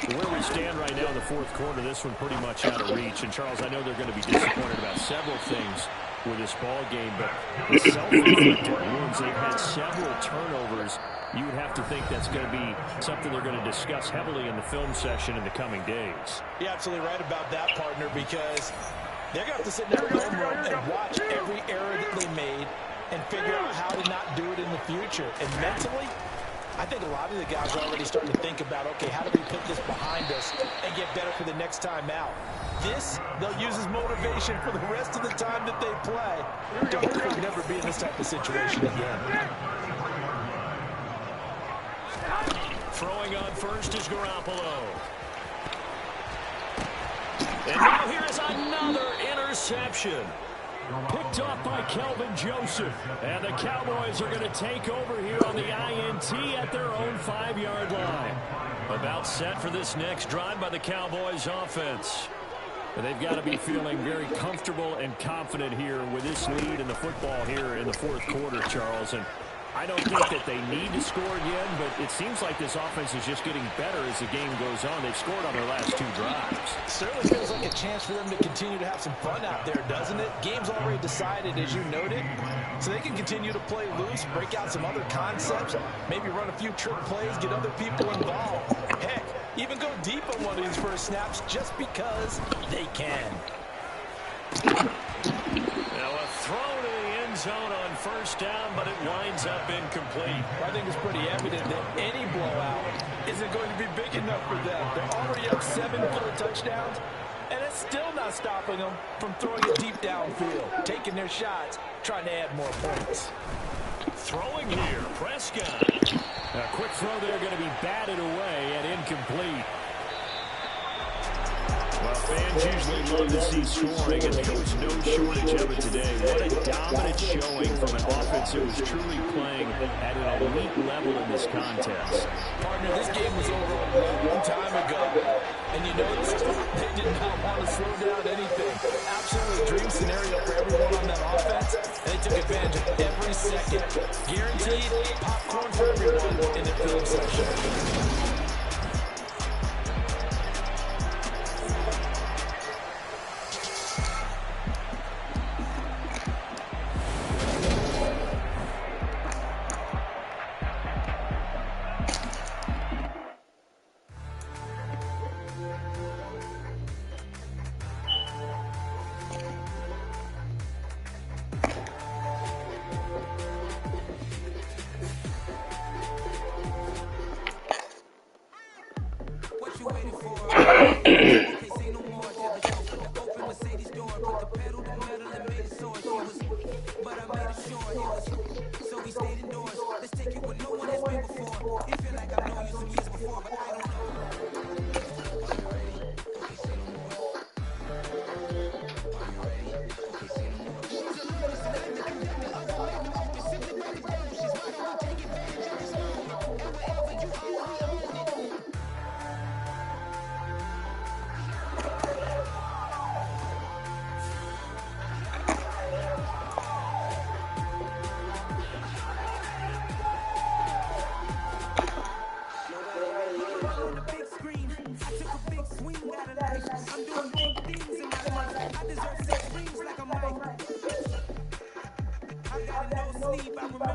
Where we stand right now in the 4th quarter, this one pretty much out of reach. And, Charles, I know they're going to be disappointed about several things with this ball game, but the self-inflicted wounds, they've had several turnovers. You would have to think that's going to be something they're going to discuss heavily in the film session in the coming days. You're absolutely right about that, partner, because they're going to have to sit in their film room and watch every error that they made and figure out how to not do it in the future. And mentally, I think a lot of the guys are already starting to think about, okay, how do we put this behind us and get better for the next time out? This, they'll use as motivation for the rest of the time that they play to hopefully never be in this type of situation again. Throwing on first is Garoppolo. And now here is another interception. Picked off by Kelvin Joseph. And the Cowboys are going to take over here on the INT at their own 5-yard line. About set for this next drive by the Cowboys offense. And they've got to be feeling very comfortable and confident here with this lead in the football here in the 4th quarter, Charles. And I don't think that they need to score again, but it seems like this offense is just getting better as the game goes on. They've scored on their last 2 drives. Certainly feels like a chance for them to continue to have some fun out there, doesn't it? Game's already decided, as you noted, so they can continue to play loose, break out some other concepts, maybe run a few trick plays, get other people involved. Heck, even go deep on one of these first snaps just because they can. Now a throw to the end zone on 1st down, but it winds up incomplete. I think it's pretty evident that any blowout isn't going to be big enough for them. They're already up 7 for the touchdowns, and it's still not stopping them from throwing it deep downfield, taking their shots, trying to add more points. Throwing here, Prescott. A quick throw there going to be batted away and incomplete. Well, fans usually love to see scoring, and there was no shortage of it today. What a dominant showing from an offense that was truly playing at an elite level in this contest. Partner, this game was over a long time ago, and you noticed they did not want to slow down anything. Absolutely a dream scenario for everyone on that offense, and they took advantage of every second. Guaranteed popcorn for everyone in the film section.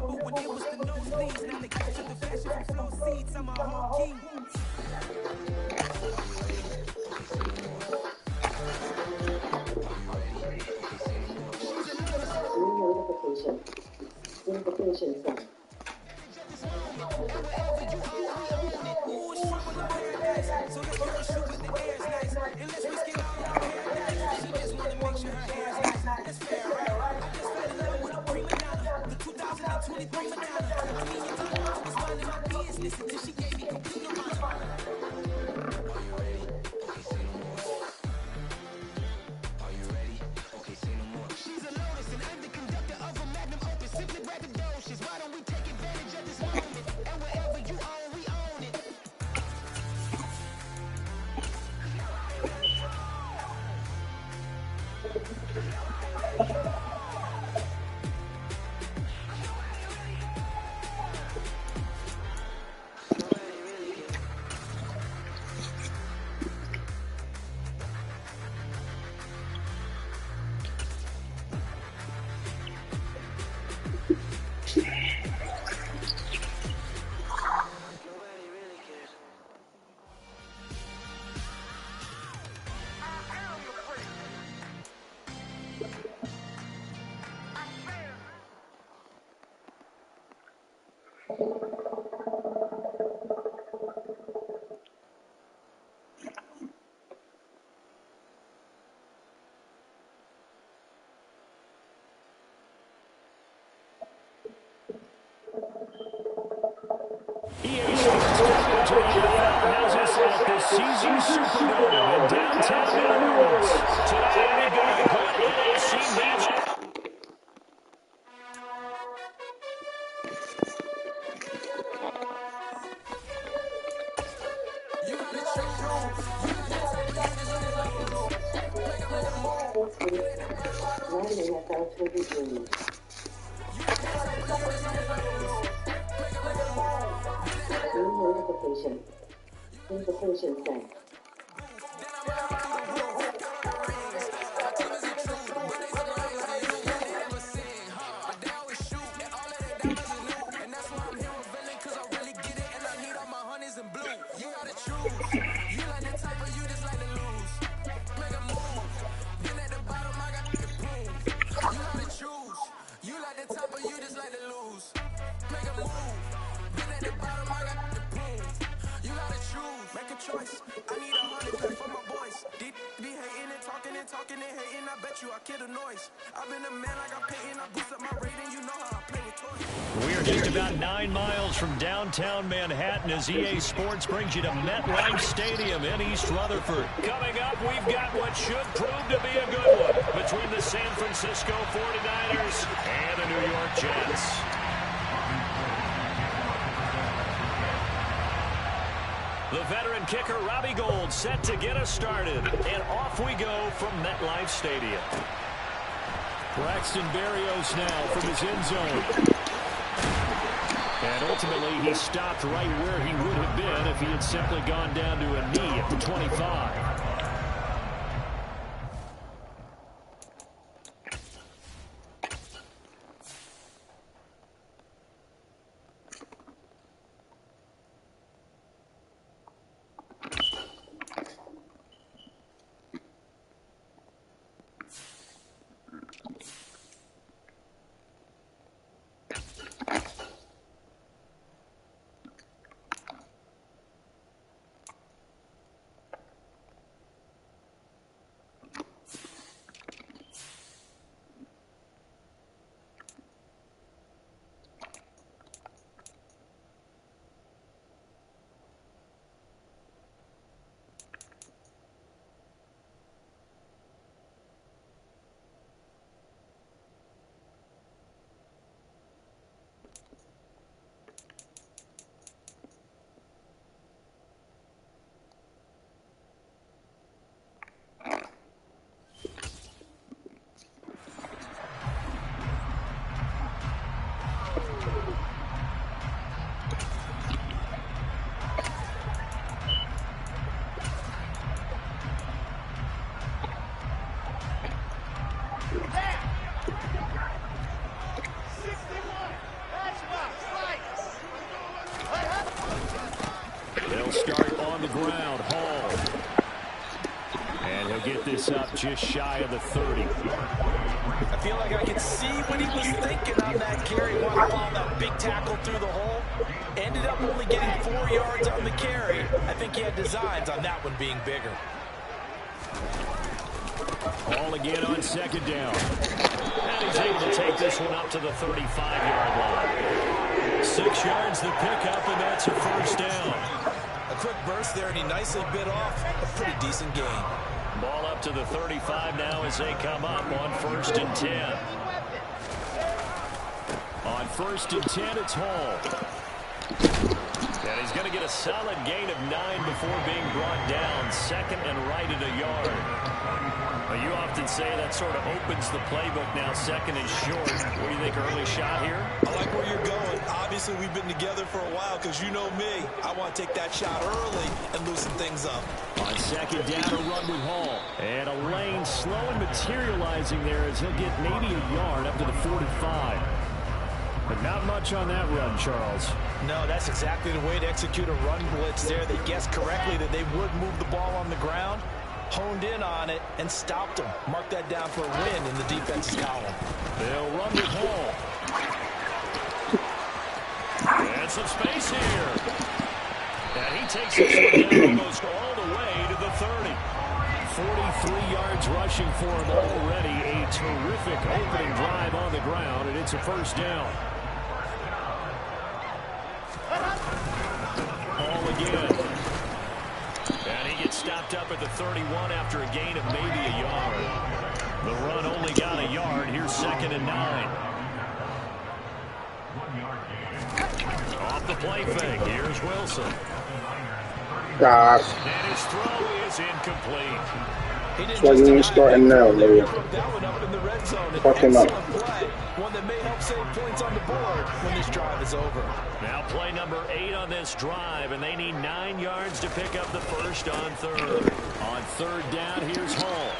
remember when it was the nosebleeds. Now they capture the fashion from floor seats. I'm a home king. Notification. Notification sent. Ooh, it's trouble in paradise. So let's parachute with the air's nice. And let's risk it all on paradise. She just wanna make sure her hair's nice. That's fair, right? I just fell in love with a prima donna. The 2023 Madonna. I mean, you thought I was minding my business until she gave me complete nirvana. Are you ready? Okay, say no more. Are you ready? Okay, say no more. She's a lotus and I'm the conductor of a magnum opus. Simply braggadocious. Why don't we take advantage of this moment? And wherever you own, we own it. EA Sports coming to the NFL has us at the Caesars Superdome in downtown New Orleans. Today we've got a good NFC matchup. Madden NFL 23. Notification. Notification sent. Choice. I need 100 pack for my boys. Be hating and talking and talking and hating. I bet you I kill the noise. I've been a man like I'm painting. I boost up my rating. You know how I play with toys. We are just about 9 miles from downtown Manhattan as EA Sports brings you to MetLife Stadium in East Rutherford. Coming up, we've got what should prove to be a good one between the San Francisco 49ers and the New York Jets. The veteran kicker, Robbie Gould, set to get us started. And off we go from MetLife Stadium. Braxton Berrios now from his end zone. And ultimately, he stopped right where he would have been if he had simply gone down to a knee at the 25. ground. Hall. And he'll get this up just shy of the 30. I feel like I could see what he was thinking on that carry. Wanted to follow that big tackle through the hole. Ended up only getting 4 yards on the carry. I think he had designs on that one being bigger. All again on second down. And he's able to take this one up to the 35-yard line. 6 yards the pickup, and that's a first down. A quick burst there, and he nicely bit off a pretty decent gain. Ball up to the 35 now as they come up on 1st and 10. On 1st and 10, it's Hall. And he's going to get a solid gain of 9 before being brought down. 2nd and right at a yard. You often say that sort of opens the playbook now, 2nd and short. What do you think, early shot here? I like where you're going. Obviously, we've been together for a while because you know me. I want to take that shot early and loosen things up. On 2nd down, a run with Hall. And a lane slow and materializing there as he'll get maybe a yard up to the 45. But not much on that run, Charles. No, that's exactly the way to execute a run blitz there. They guessed correctly that they would move the ball on the ground, honed in on it, and stopped them. Mark that down for a win in the defense's column. They'll run with Hall. And some space here. And he takes this one down almost all the way to the 30. 43 yards rushing for him already. A terrific opening drive on the ground, and it's a first down. Hall again. And he gets stopped up at the 31 after a gain of maybe a yard. The run only got a yard. Here's 2nd and 9. Off the play fake. Here's Wilson. Gosh. And his throw is incomplete. That's why you ain't starting now, Lou. Fuck him up. One that may help save points on the board when this drive is over. Now play number 8 on this drive, and they need 9 yards to pick up the first on 3rd. On 3rd down, here's Hall.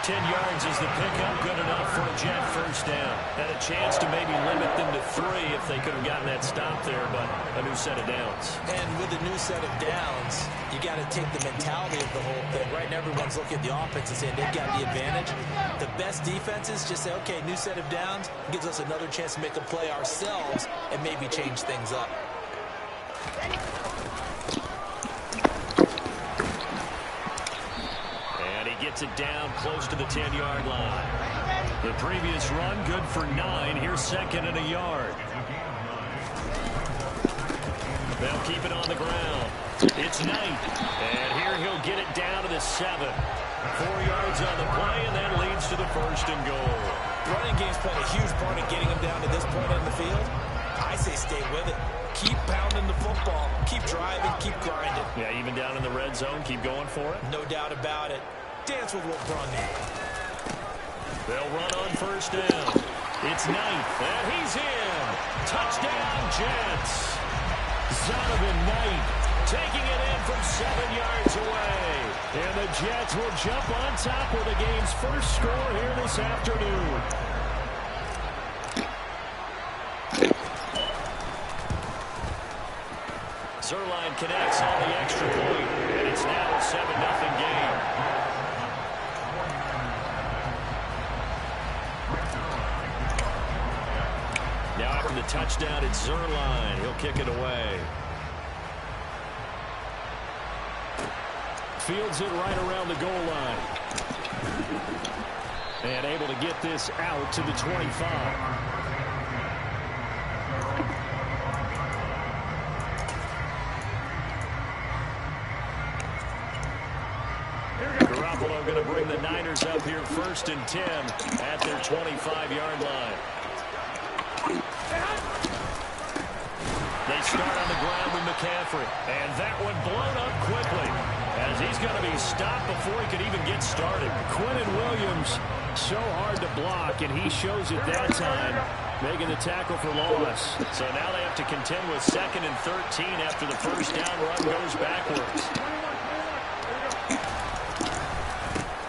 10 yards is the pickup, good enough for a Jet first down. Had a chance to maybe limit them to 3 if they could have gotten that stop there, but a new set of downs. And with a new set of downs, you got to take the mentality of the whole thing. Right now, everyone's looking at the offense and saying they've got the advantage. The best defenses just say, okay, new set of downs gives us another chance to make a play ourselves and maybe change things up. Gets it down close to the 10-yard line. The previous run good for 9. Here's 2nd and a yard. They'll keep it on the ground. It's Knight. And here he'll get it down to the 7. 4 yards on the play, and that leads to the 1st and goal. Running game's played a huge part in getting him down to this point on the field. I say stay with it. Keep pounding the football. Keep driving. Keep grinding. Yeah, even down in the red zone, keep going for it. No doubt about it. Dance with what brought me. They'll run on 1st down. It's Knight, and he's in. Touchdown, Jets. Zonovan Knight taking it in from 7 yards away. And the Jets will jump on top with the game's first score here this afternoon. Zerline connects on the extra point, and it's now a 7-0 game. Now after the touchdown, it's Zerline. He'll kick it away. Fields it right around the goal line. And able to get this out to the 25. Garoppolo going to bring the Niners up here 1st and 10 at their 25-yard line. They start on the ground with McCaffrey. And that one blown up quickly as he's going to be stopped before he could even get started. Quinnen Williams, so hard to block, and he shows it that time, making the tackle for loss. So now they have to contend with 2nd and 13 after the first down run goes backwards.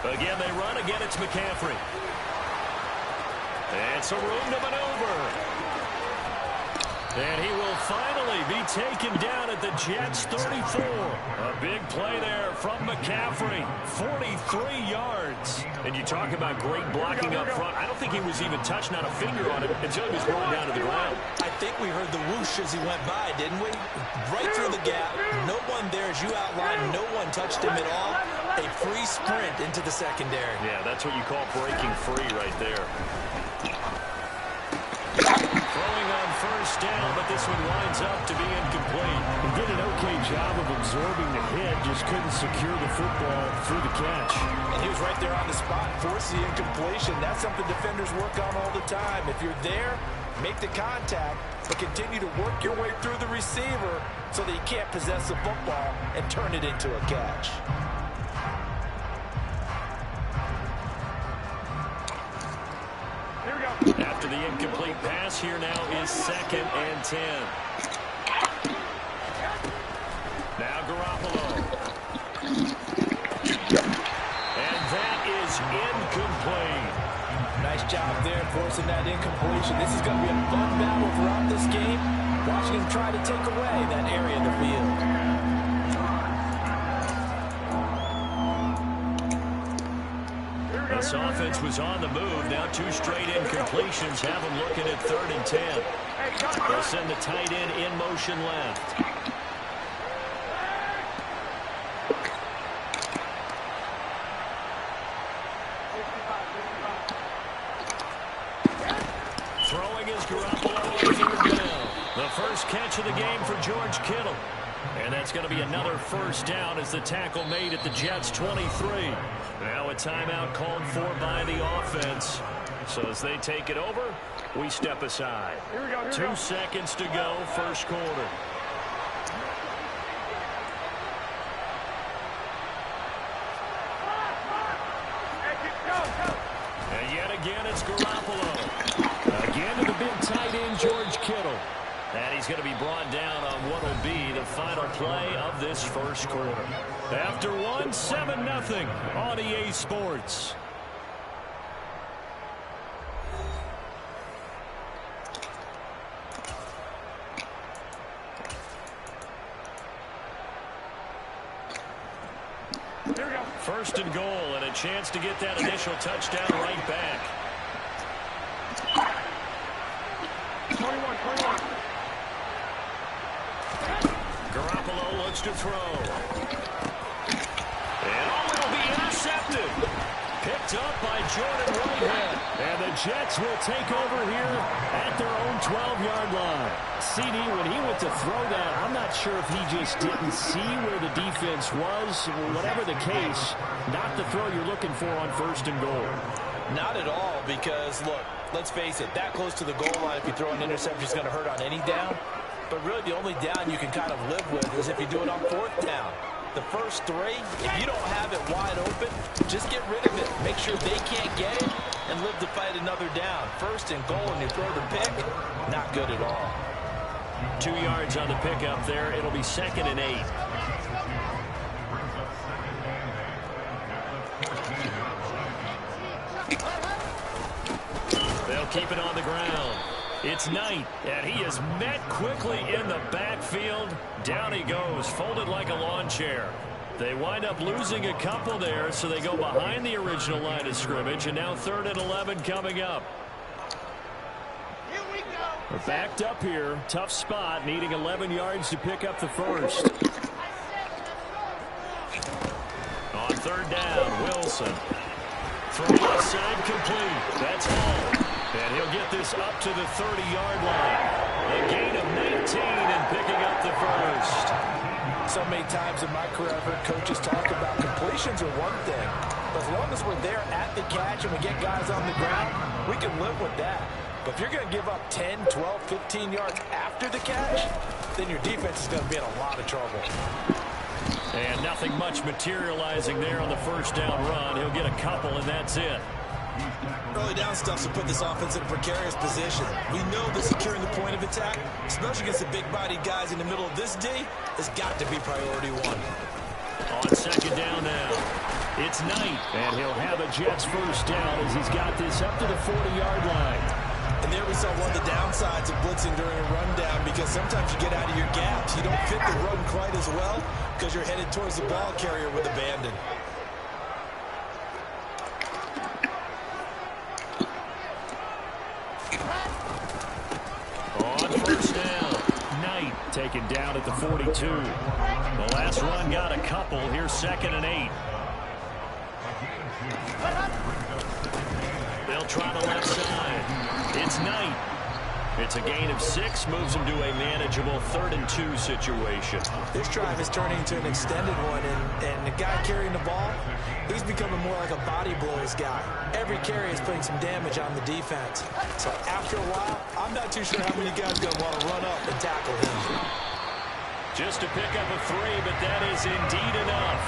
Again, they run. Again, it's McCaffrey. And some room to maneuver. And he will finally be taken down at the Jets' 34. A big play there from McCaffrey. 43 yards. And you talk about great blocking up front. I don't think he was even touched, not a finger on it, until he was going down to the ground. I think we heard the whoosh as he went by, didn't we? Right through the gap. No one there, as you outlined. No one touched him at all. A free sprint into the secondary. Yeah, that's what you call breaking free right there. Throwing on first down, but this one winds up to be incomplete. He did an okay job of absorbing the hit, just couldn't secure the football through the catch. And he was right there on the spot, forced the incompletion. That's something defenders work on all the time. If you're there, make the contact, but continue to work your way through the receiver so that you can't possess the football and turn it into a catch. After the incomplete pass, here now is 2nd and 10. Now Garoppolo. And that is incomplete. Nice job there forcing that incompletion. This is going to be a fun battle throughout this game. Watching him try to take away that area of the field. This offense was on the move. Now 2 straight incompletions have them looking at 3rd and 10. They'll send the tight end in motion left. Throwing is Garoppolo on 3rd down. The first catch of the game for George Kittle. And that's going to be another first down as the tackle made at the Jets' 23. Now a timeout called for by the offense. So as they take it over, we step aside. 2 seconds to go, first quarter. And yet again, it's Garoppolo. Again to the big tight end, George Kittle. And he's going to be brought down on what will be the final play of this first quarter. After 1, 7-0 on EA Sports. First and goal, and a chance to get that initial touchdown right back. 21. Garoppolo looks to throw. And it'll be intercepted. Picked up by Jordan Whitehead. And the Jets will take over here at their own 12-yard line. CD, when he went to throw that, I'm not sure if he just didn't see where the defense was. Whatever the case, not the throw you're looking for on first and goal. Not at all, because, look, let's face it, that close to the goal line, if you throw an interception, is going to hurt on any down. But really, the only down you can kind of live with is if you do it on 4th down. The first 3, if you don't have it wide open, just get rid of it. Make sure they can't get it and live to fight another down. First and goal, and you throw the pick, not good at all. 2 yards on the pickup there. It'll be 2nd and 8. They'll keep it on the ground. It's Knight, and he is met quickly in the backfield. Down he goes, folded like a lawn chair. They wind up losing a couple there, so they go behind the original line of scrimmage, and now 3rd and 11 coming up. We're backed up here. Tough spot, needing 11 yards to pick up the first. On 3rd down, Wilson. From left side, complete. That's Hall. And he'll get this up to the 30-yard line. A gain of 19 and picking up the first. So many times in my career, I've heard coaches talk about completions are one thing. But as long as we're there at the catch and we get guys on the ground, we can live with that. But if you're going to give up 10, 12, 15 yards after the catch, then your defense is going to be in a lot of trouble. And nothing much materializing there on the first down run. He'll get a couple, and that's it. Early down stuff to put this offense in a precarious position. We know that securing the point of attack, especially against the big-bodied guys in the middle of this D, has got to be priority 1. On 2nd down now, it's Knight, and he'll have a Jets first down as he's got this up to the 40-yard line. And there we saw one of the downsides of blitzing during a rundown, because sometimes you get out of your gaps. You don't fit the run quite as well because you're headed towards the ball carrier with abandon. On first down, Knight taken down at the 42. The last run got a couple. Here's 2nd and 8. They'll try the left side. It's Knight. It's a gain of 6, moves him to a manageable 3rd and 2 situation. This drive is turning into an extended one, and the guy carrying the ball, he's becoming more like a body blows guy. Every carry is putting some damage on the defense. So after a while, I'm not too sure how many guys are going to want to run up and tackle him. Just to pick up a 3, but that is indeed enough.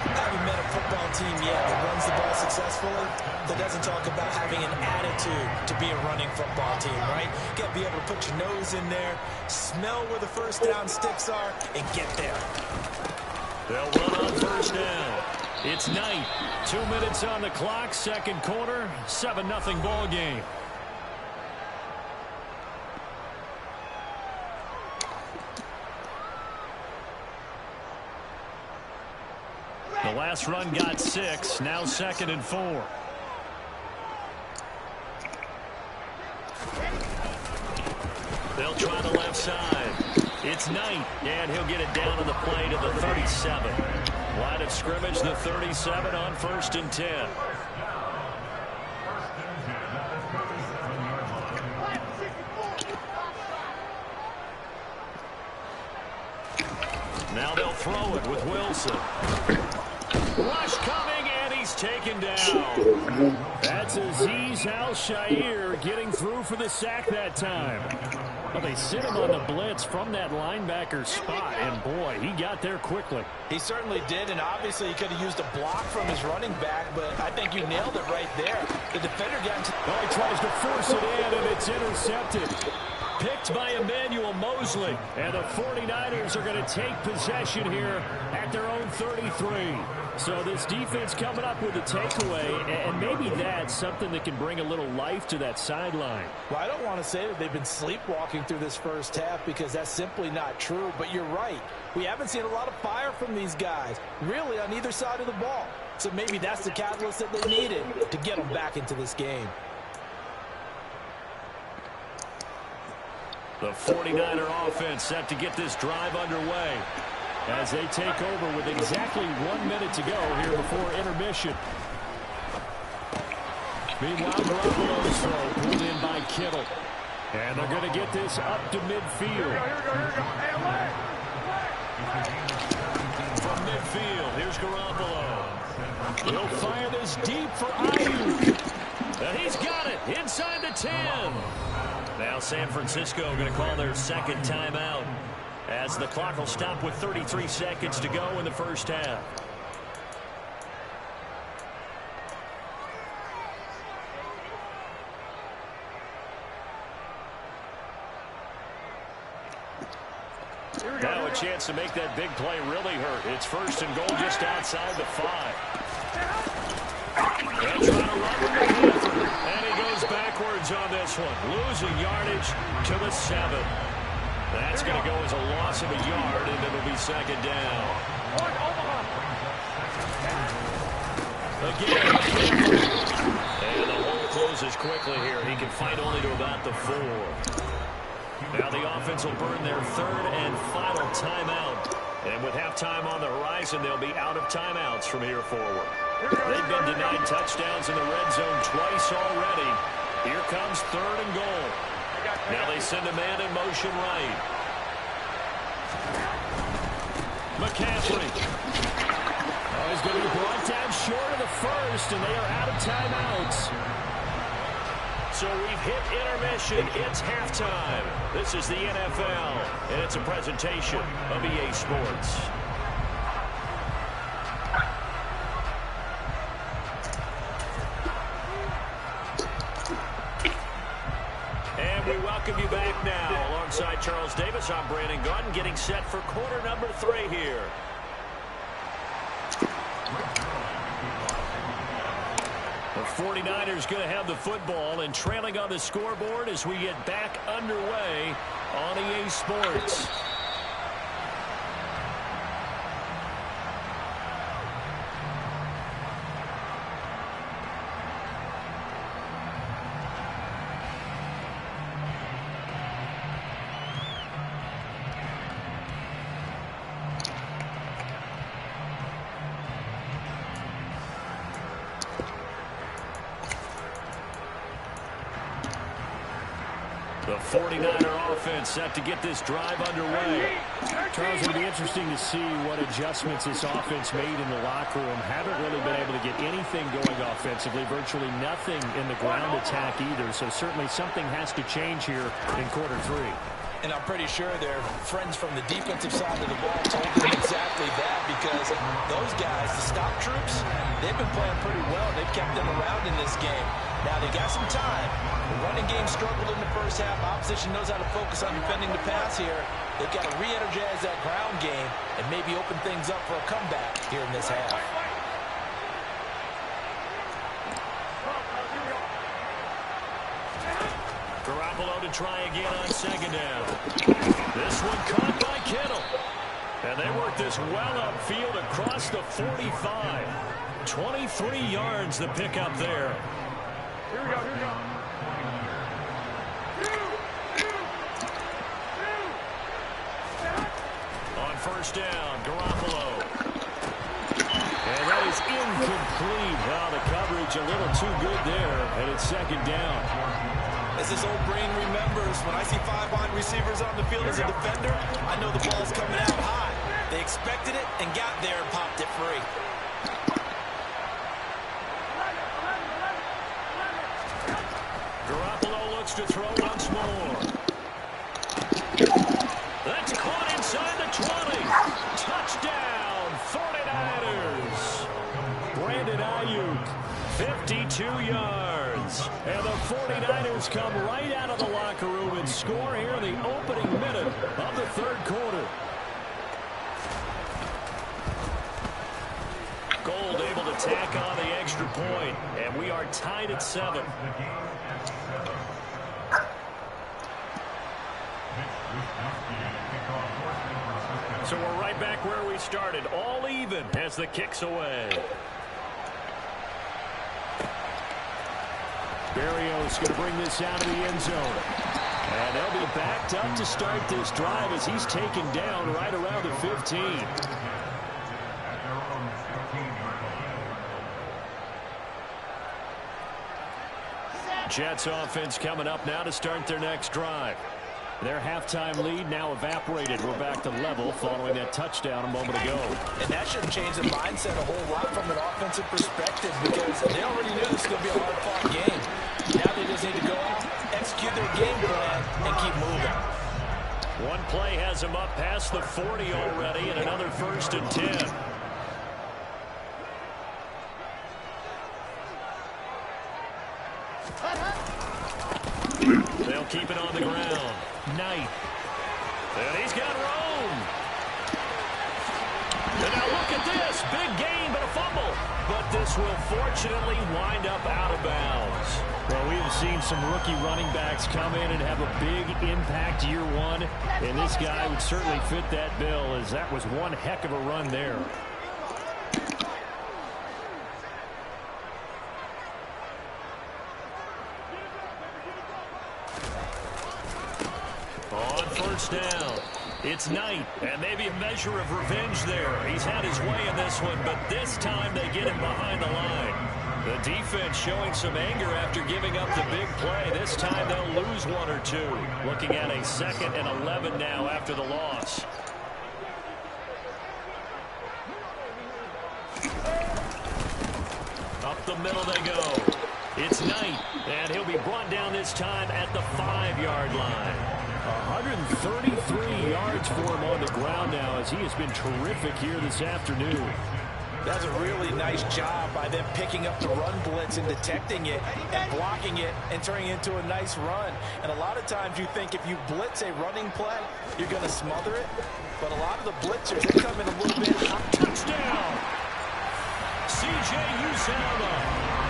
I haven't met a football team yet that runs the ball successfully that doesn't talk about having an attitude to be a running football team, right? You got to be able to put your nose in there, smell where the first down sticks are, and get there. They'll run on first down. It's Knight. 2 minutes on the clock, 2nd quarter, 7-0 ball game. The last run got 6, now 2nd and 4. They'll try the left side. It's Knight, and he'll get it down on the play to the 37. Line of scrimmage, the 37 on 1st and 10. Now they'll throw it with Wilson. Rush coming, and he's taken down. That's Azeez Al-Shaair getting through for the sack that time. Well, they sit him on the blitz from that linebacker spot, and boy, he got there quickly. He certainly did, and obviously he could have used a block from his running back, but I think you nailed it right there. The defender got into... Oh, he tries to force it in, and it's intercepted. Picked by Emmanuel Mosley, and the 49ers are going to take possession here at their own 33. So this defense coming up with a takeaway, and maybe that's something that can bring a little life to that sideline. Well, I don't want to say that they've been sleepwalking through this first half, because that's simply not true, but you're right. We haven't seen a lot of fire from these guys, really, on either side of the ball. So maybe that's the catalyst that they needed to get them back into this game. The 49er offense set to get this drive underway as they take over with exactly 1 minute to go here before intermission. Meanwhile, Garoppolo's throw pulled in by Kittle. And they're going to get this up to midfield. From midfield, here's Garoppolo. He'll fire this deep for Ayuk. And he's got it inside the 10. Now San Francisco going to call their 2nd timeout as the clock will stop with 33 seconds to go in the first half. Now a chance to make that big play really hurt. It's 1st and goal just outside the 5. They'll try to run with McCaffrey, and he goes backwards on this one, losing yardage to the 7. That's going to go as a loss of a yard, and it'll be 2nd down. Again, and the hole closes quickly here. He can fight only to about the 4. Now the offense will burn their 3rd and final timeout. And with halftime on the horizon, they'll be out of timeouts from here forward. They've been denied touchdowns in the red zone twice already. Here comes 3rd and goal. Now they send a man in motion right. McCaffrey. Oh, he's going to be brought down short of the 1st, and they are out of timeouts. So we've hit intermission. It's halftime. This is the NFL, and it's a presentation of EA Sports. And we welcome you back now. Alongside Charles Davis, I'm Brandon Gaudin, getting set for quarter number 3 here. The 49ers going to have the football and trailing on the scoreboard as we get back underway on EA Sports. The 49er offense set to get this drive underway. Charles, it'll be interesting to see what adjustments this offense made in the locker room. Haven't really been able to get anything going offensively, virtually nothing in the ground attack either. So certainly something has to change here in quarter 3. And I'm pretty sure their friends from the defensive side of the ball told them exactly that, because those guys, the stop troops, they've been playing pretty well. They've kept them around in this game. Now they got some time. The running game struggled in the first half. Opposition knows how to focus on defending the pass here. They've got to re-energize that ground game and maybe open things up for a comeback here in this half. Garoppolo to try again on second down. This one caught by Kittle. And they work this well upfield across the 45. 23 yards the pickup there. Here we go. On first down, Garoppolo. And that is incomplete. Well, the coverage a little too good there, and it's second down. As this old brain remembers, when I see 5 wide receivers on the field as a defender, I know the ball's coming out high. They expected it and got there and popped it free. Garoppolo looks to throw once more. That's caught inside the 20. Touchdown, 49ers. Brandon Ayuk, 52 yards. And the 49ers come right out of the locker room and score here in the opening minute of the third quarter. Gold able to tack on the extra point, and we are tied at 7. So we're right back where we started, all even as the kick's away. Berrios going to bring this out of the end zone. And they'll be backed up to start this drive as he's taken down right around the 15. Jets offense coming up now to start their next drive. Their halftime lead now evaporated. We're back to level following that touchdown a moment ago. And that shouldn't change the mindset a whole lot from an offensive perspective, because they already knew this was going to be a hard-fought game. Now they just need to go out, execute their game plan, and keep moving. One play has them up past the 40 already, and another 1st and 10. They'll keep it on the ground. Knight. And he's got room. And now look at this. Big gain, but a fumble. But this will fortunately wind up out of bounds. Well, we have seen some rookie running backs come in and have a big impact year one. And this guy would certainly fit that bill, as that was one heck of a run there. On first down, it's Knight, and maybe a measure of revenge there. He's had his way in this one, but this time they get him behind the line. The defense showing some anger after giving up the big play. This time they'll lose 1 or 2. Looking at a 2nd and 11 now after the loss. Up the middle they go. It's Knight, and he'll be brought down this time at the 5-yard line. 133 yards for him on the ground now, as he has been terrific here this afternoon. That's a really nice job by them picking up the run blitz and detecting it and blocking it and turning it into a nice run. And a lot of times you think if you blitz a running play, you're going to smother it. But a lot of the blitzers, they come in a little bit hot. Touchdown! C.J. Uzomah,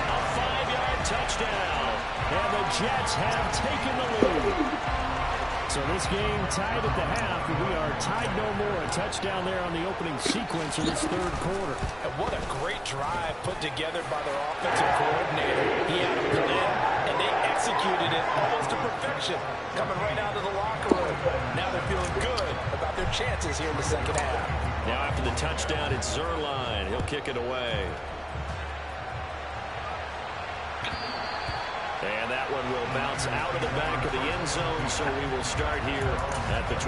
a 5-yard touchdown. And the Jets have taken the lead. So this game tied at the half, and we are tied no more. A touchdown there on the opening sequence of this third quarter. And what a great drive put together by their offensive coordinator. He had a plan, and they executed it almost to perfection, coming right out of the locker room. Now they're feeling good about their chances here in the second half. Now after the touchdown, it's Zerline. He'll kick it away. And that one will bounce out of the back of the end zone, so we will start here at the 25.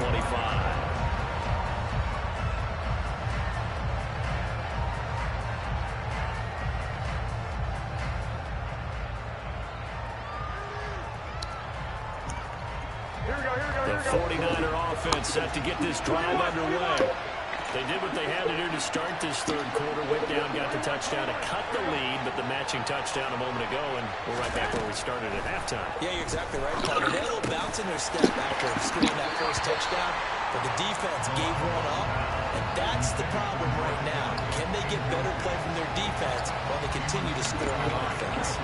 The 49er offense set to get this drive underway. They did what they had to do to start this third quarter. Went down, got the touchdown to cut the lead, but the matching touchdown a moment ago, and we're right back where we started at halftime. Yeah, you're exactly right, Paul. They had a little bounce in their step after scoring that first touchdown, but the defense gave one up, and that's the problem right now. Can they get better play from their defense while they continue to score on offense?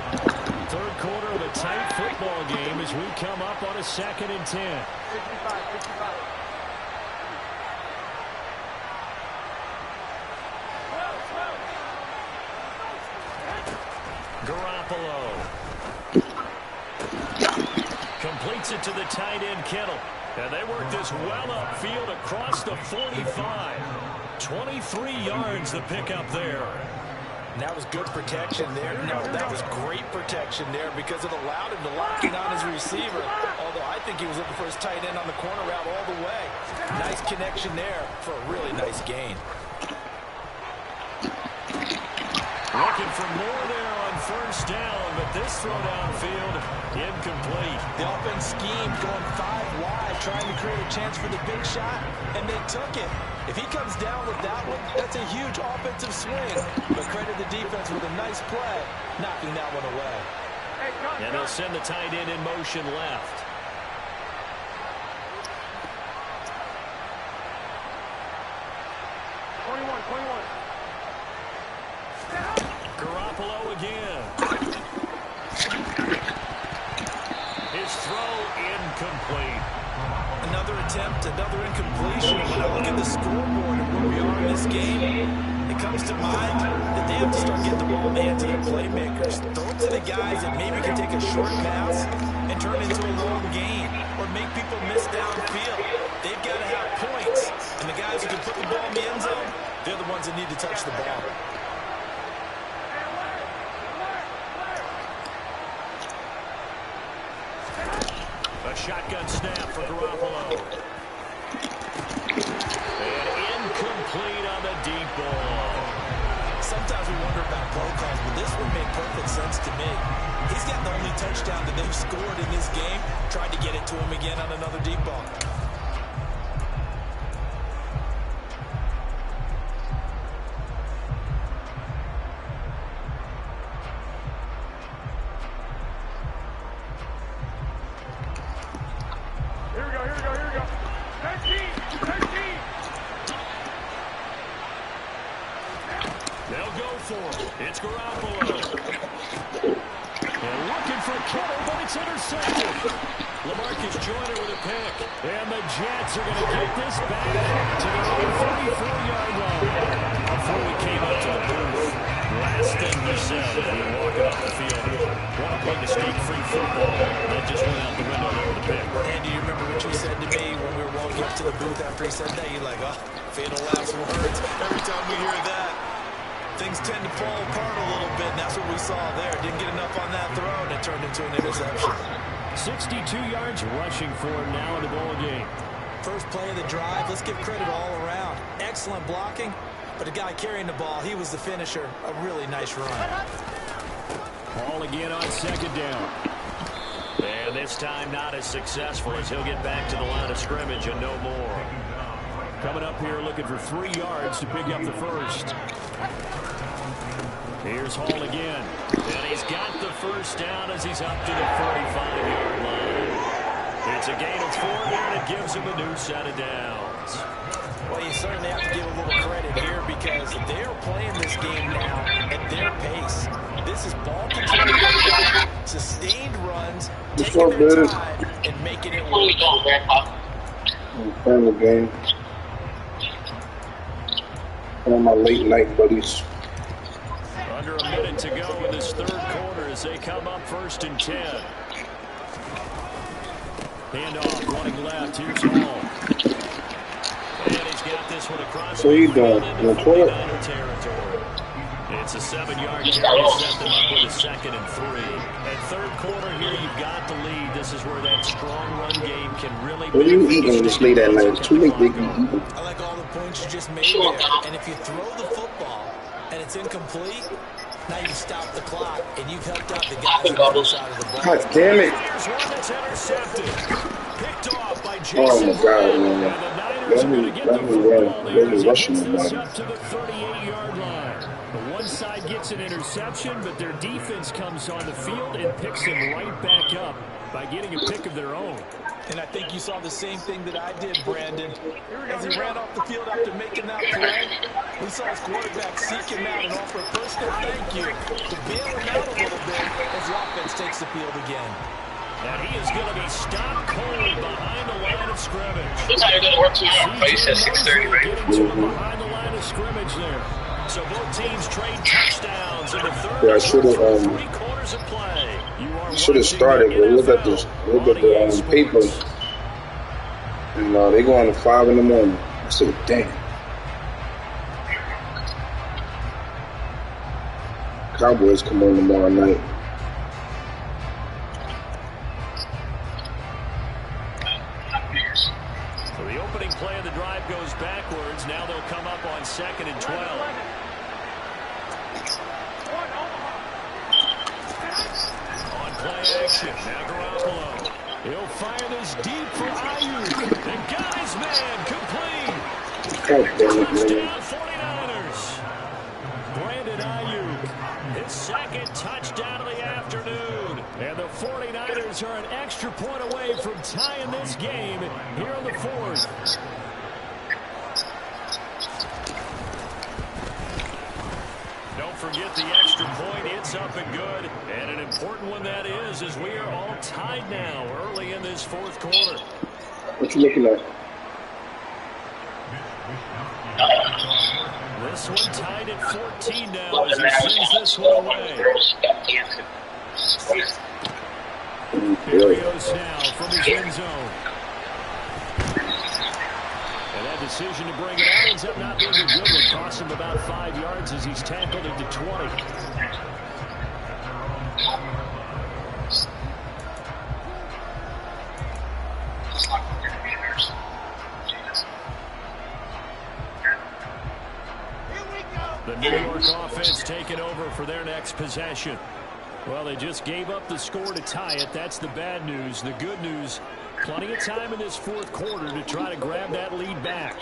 Third quarter of a tight football game as we come up on a 2nd and 10. 55. Garoppolo completes it to the tight end, Kittle. And they work this well upfield across the 45. 23 yards the pickup there. And that was good protection there. No, that was great protection there because it allowed him to lock in on his receiver. Although I think he was looking for his tight end on the corner route all the way. Nice connection there for a really nice gain. Looking for more there on first down, but this throw downfield incomplete. The offense schemed going 5 wide, trying to create a chance for the big shot, and they took it. If he comes down with that one, that's a huge offensive swing. But credit the defense with a nice play, knocking that one away. And they'll send the tight end in motion left. Garoppolo again. His throw incomplete. Another attempt, another incompletion. When I look at the scoreboard and where we are in this game, it comes to mind that they have to start getting the ball in the hands of their playmakers. Throw it to the guys that maybe can take a short pass and turn it into a long gain or make people miss downfield. They've got to have points, and the guys who can put the ball in the end zone, they're the ones that need to touch the ball. A shotgun snap for Garoppolo. And incomplete on the deep ball. Sometimes we wonder about play calls, but this one made perfect sense to me. He's got the only touchdown that they've scored in this game. Tried to get it to him again on another deep ball. They'll go for it. It's Garoppolo. And looking for Kittle, but it's intercepted. LaMarcus Joyner with a pick. And the Jets are going to get this back to their own 34-yard line. Before we came up to the booth, last thing he said as we were walking off the field, want to play mistake-free football. That just went out the window there with a pick. Andy, you remember what you said to me when we were walking up to the booth after he said that? You're like, oh, fatal last words. Every time we hear that, things tend to fall apart a little bit, and that's what we saw there. Didn't get enough on that throw, and it turned into an interception. 62 yards rushing for him now in the ball game. First play of the drive, let's give credit all around. Excellent blocking, but the guy carrying the ball, he was the finisher. A really nice run. Ball again on second down. And this time not as successful as he'll get back to the line of scrimmage and no more. Coming up here looking for 3 yards to pick up the first. Here's Hall again. And he's got the first down as he's up to the 45-yard line. It's a gain of 4 there, and it gives him a new set of downs. Well, you certainly have to give a little credit here because they're playing this game now at their pace. This is ball control football, sustained runs, What's taking up, their dude? time, and making it Where you work. going, Grandpa? Playing the game. One of my late night buddies. Under a minute to go in this third quarter as they come up 1st and 10. Handoff running left. Here's Hall. And he's got this one across What are you the doing? field You into in the toilet? 49er territory. It's a 7-yard carry to set them up with a 2nd and 3. At third quarter here, you've got the lead. This is where that strong run game can really What are you benefit eating this late at night? It's too late to be eating. I like all the points you just made there. And if you throw the football and it's incomplete, now you stop the clock and you've helped out the guys on the other side of the ball. God damn it. Here's one that's intercepted. Picked off by Jason Oh my God, Brown. man. And the Niners are going to get the Let me football run. there Let me as he rush gets him, this man. up to the 38-yard line. The one side gets an interception, but their defense comes on the field and picks him right back up by getting a pick of their own. And I think you saw the same thing that I did, Brandon. As he ran off the field after making that play, we saw his quarterback seek him out and offer a personal thank you to bail him out a little bit as the offense takes the field again. And he is going to be stopped cold behind the line of scrimmage. What time you going to work tomorrow? Oh, you said 6:30, right? Getting to him behind the line of scrimmage there. So both teams trade touchdowns in the third. Yeah, I should've, 3 quarters of play. You are Should have watching started, the but look at NFL this. Look at the on EA paper. Sports. And they go on at 5 in the morning. I said, damn. Cowboys come on tomorrow night. So the opening play of the drive goes backwards. Now they'll come up on 2nd and 12. On play action. Now Garoppolo. He'll fire this deep for Ayuk. And got his man complete. God damn it, man. Touchdown 49ers. Brandon Ayuk. His 2nd touchdown of the afternoon. And the 49ers are an extra point away from tying this game here in the 4th. Don't forget the extra point. It's up and good. And an important one that is, as we are all tied now early in this 4th quarter. What you looking at? This one tied at 14 now as he sends this one away. Here he goes now from his end zone. And that decision to bring it out ends up not being a good one. Costs him about 5 yards as he's tackled into 20. The New York offense taking over for their next possession. Well, they just gave up the score to tie it. That's the bad news. The good news, plenty of time in this 4th quarter to try to grab that lead back.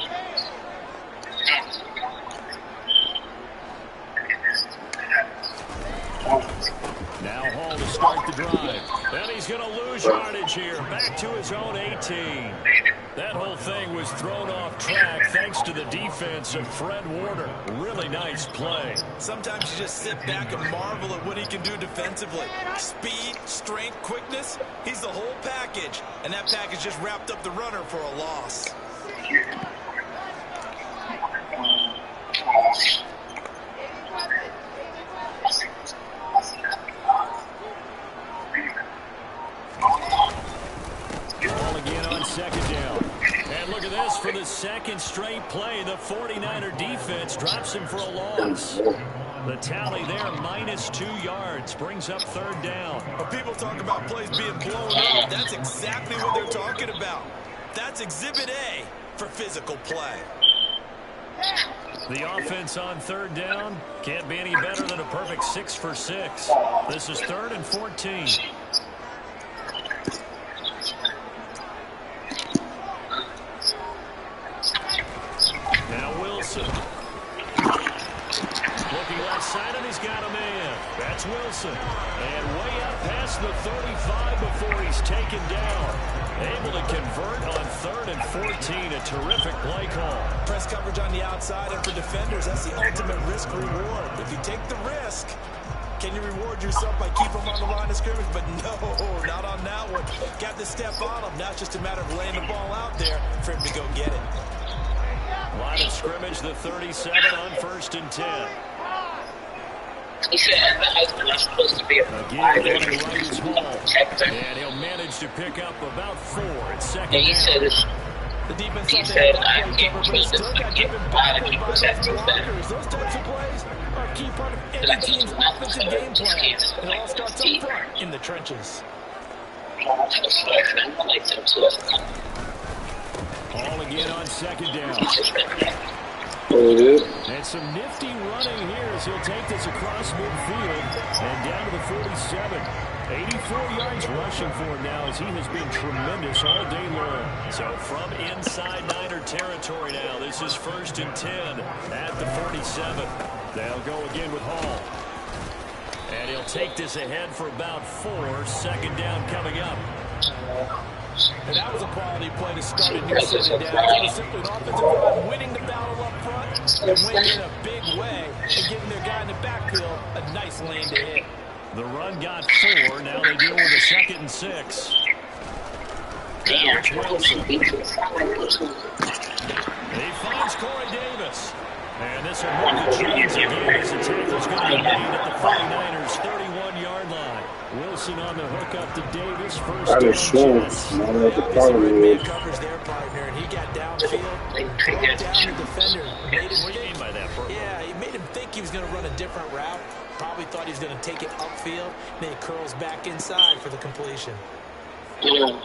Now Hall to start the drive. And he's going to lose yardage here. Back to his own 18. That whole thing was thrown off track thanks to the defense of Fred Warner. Really nice play. Sometimes you just sit back and marvel at what he can do defensively. Speed, strength, quickness, he's the whole package. And that package just wrapped up the runner for a loss. Ball again on 2nd down. And look at this for the 2nd straight play. The 49er defense drops him for a loss. The tally there, -2 yards, brings up 3rd down. When people talk about plays being blown up, that's exactly what they're talking about. That's Exhibit A for physical play. The offense on 3rd down can't be any better than a perfect 6 for 6. This is 3rd and 14. Now Wilson. Looking left side, and he's got a man. That's Wilson. And way up past the 35 before he's taken down. Able to convert on 3rd and 14. A terrific play call. Press coverage on the outside, and for defenders, that's the ultimate risk reward. If you take the risk, Can you reward yourself by keeping him on the line of scrimmage? But no, not on that one. Got to step on him. Now it's just a matter of laying the ball out there for him to go get it. Line of scrimmage, the 37 on 1st and 10. He said the husband is supposed to be a Again, running right is Hall. And he'll manage to pick up about 4 at second And he said down. this. The defense He said, I can't trust this. I can't keep protecting that. Those types of plays are a key part of But I any think team's it's not offensive game just plan. can't. It all starts up front in the trenches. I like them too. Hall again on second down. And some nifty running here as he'll take this across midfield and down to the 47. 84 yards rushing for him now as he has been tremendous all day long. So from inside Niner territory now, this is 1st and 10 at the 47. They'll go again with Hall. And he'll take this ahead for about 4. Second down coming up. And that was a quality play to start a new setting down. It was simply an offensive line winning the battle up front and winning in a big way and giving their guy in the backfield a nice lane to hit. The run got 4. Now they deal with a 2nd and 6. Now it's Wilson. He finds Corey Davis. And this will move the chains again as the tackle's going to be made at the 49ers' 31-yard line. Wilson on the hook up to Davis. First down. Red man covers their partner, and he got downfield, brought down the defender. What do you mean by that, Bro? Yeah, he made him think he was going to run a different route. Probably thought he was going to take it upfield. Then he curls back inside for the completion. Wow,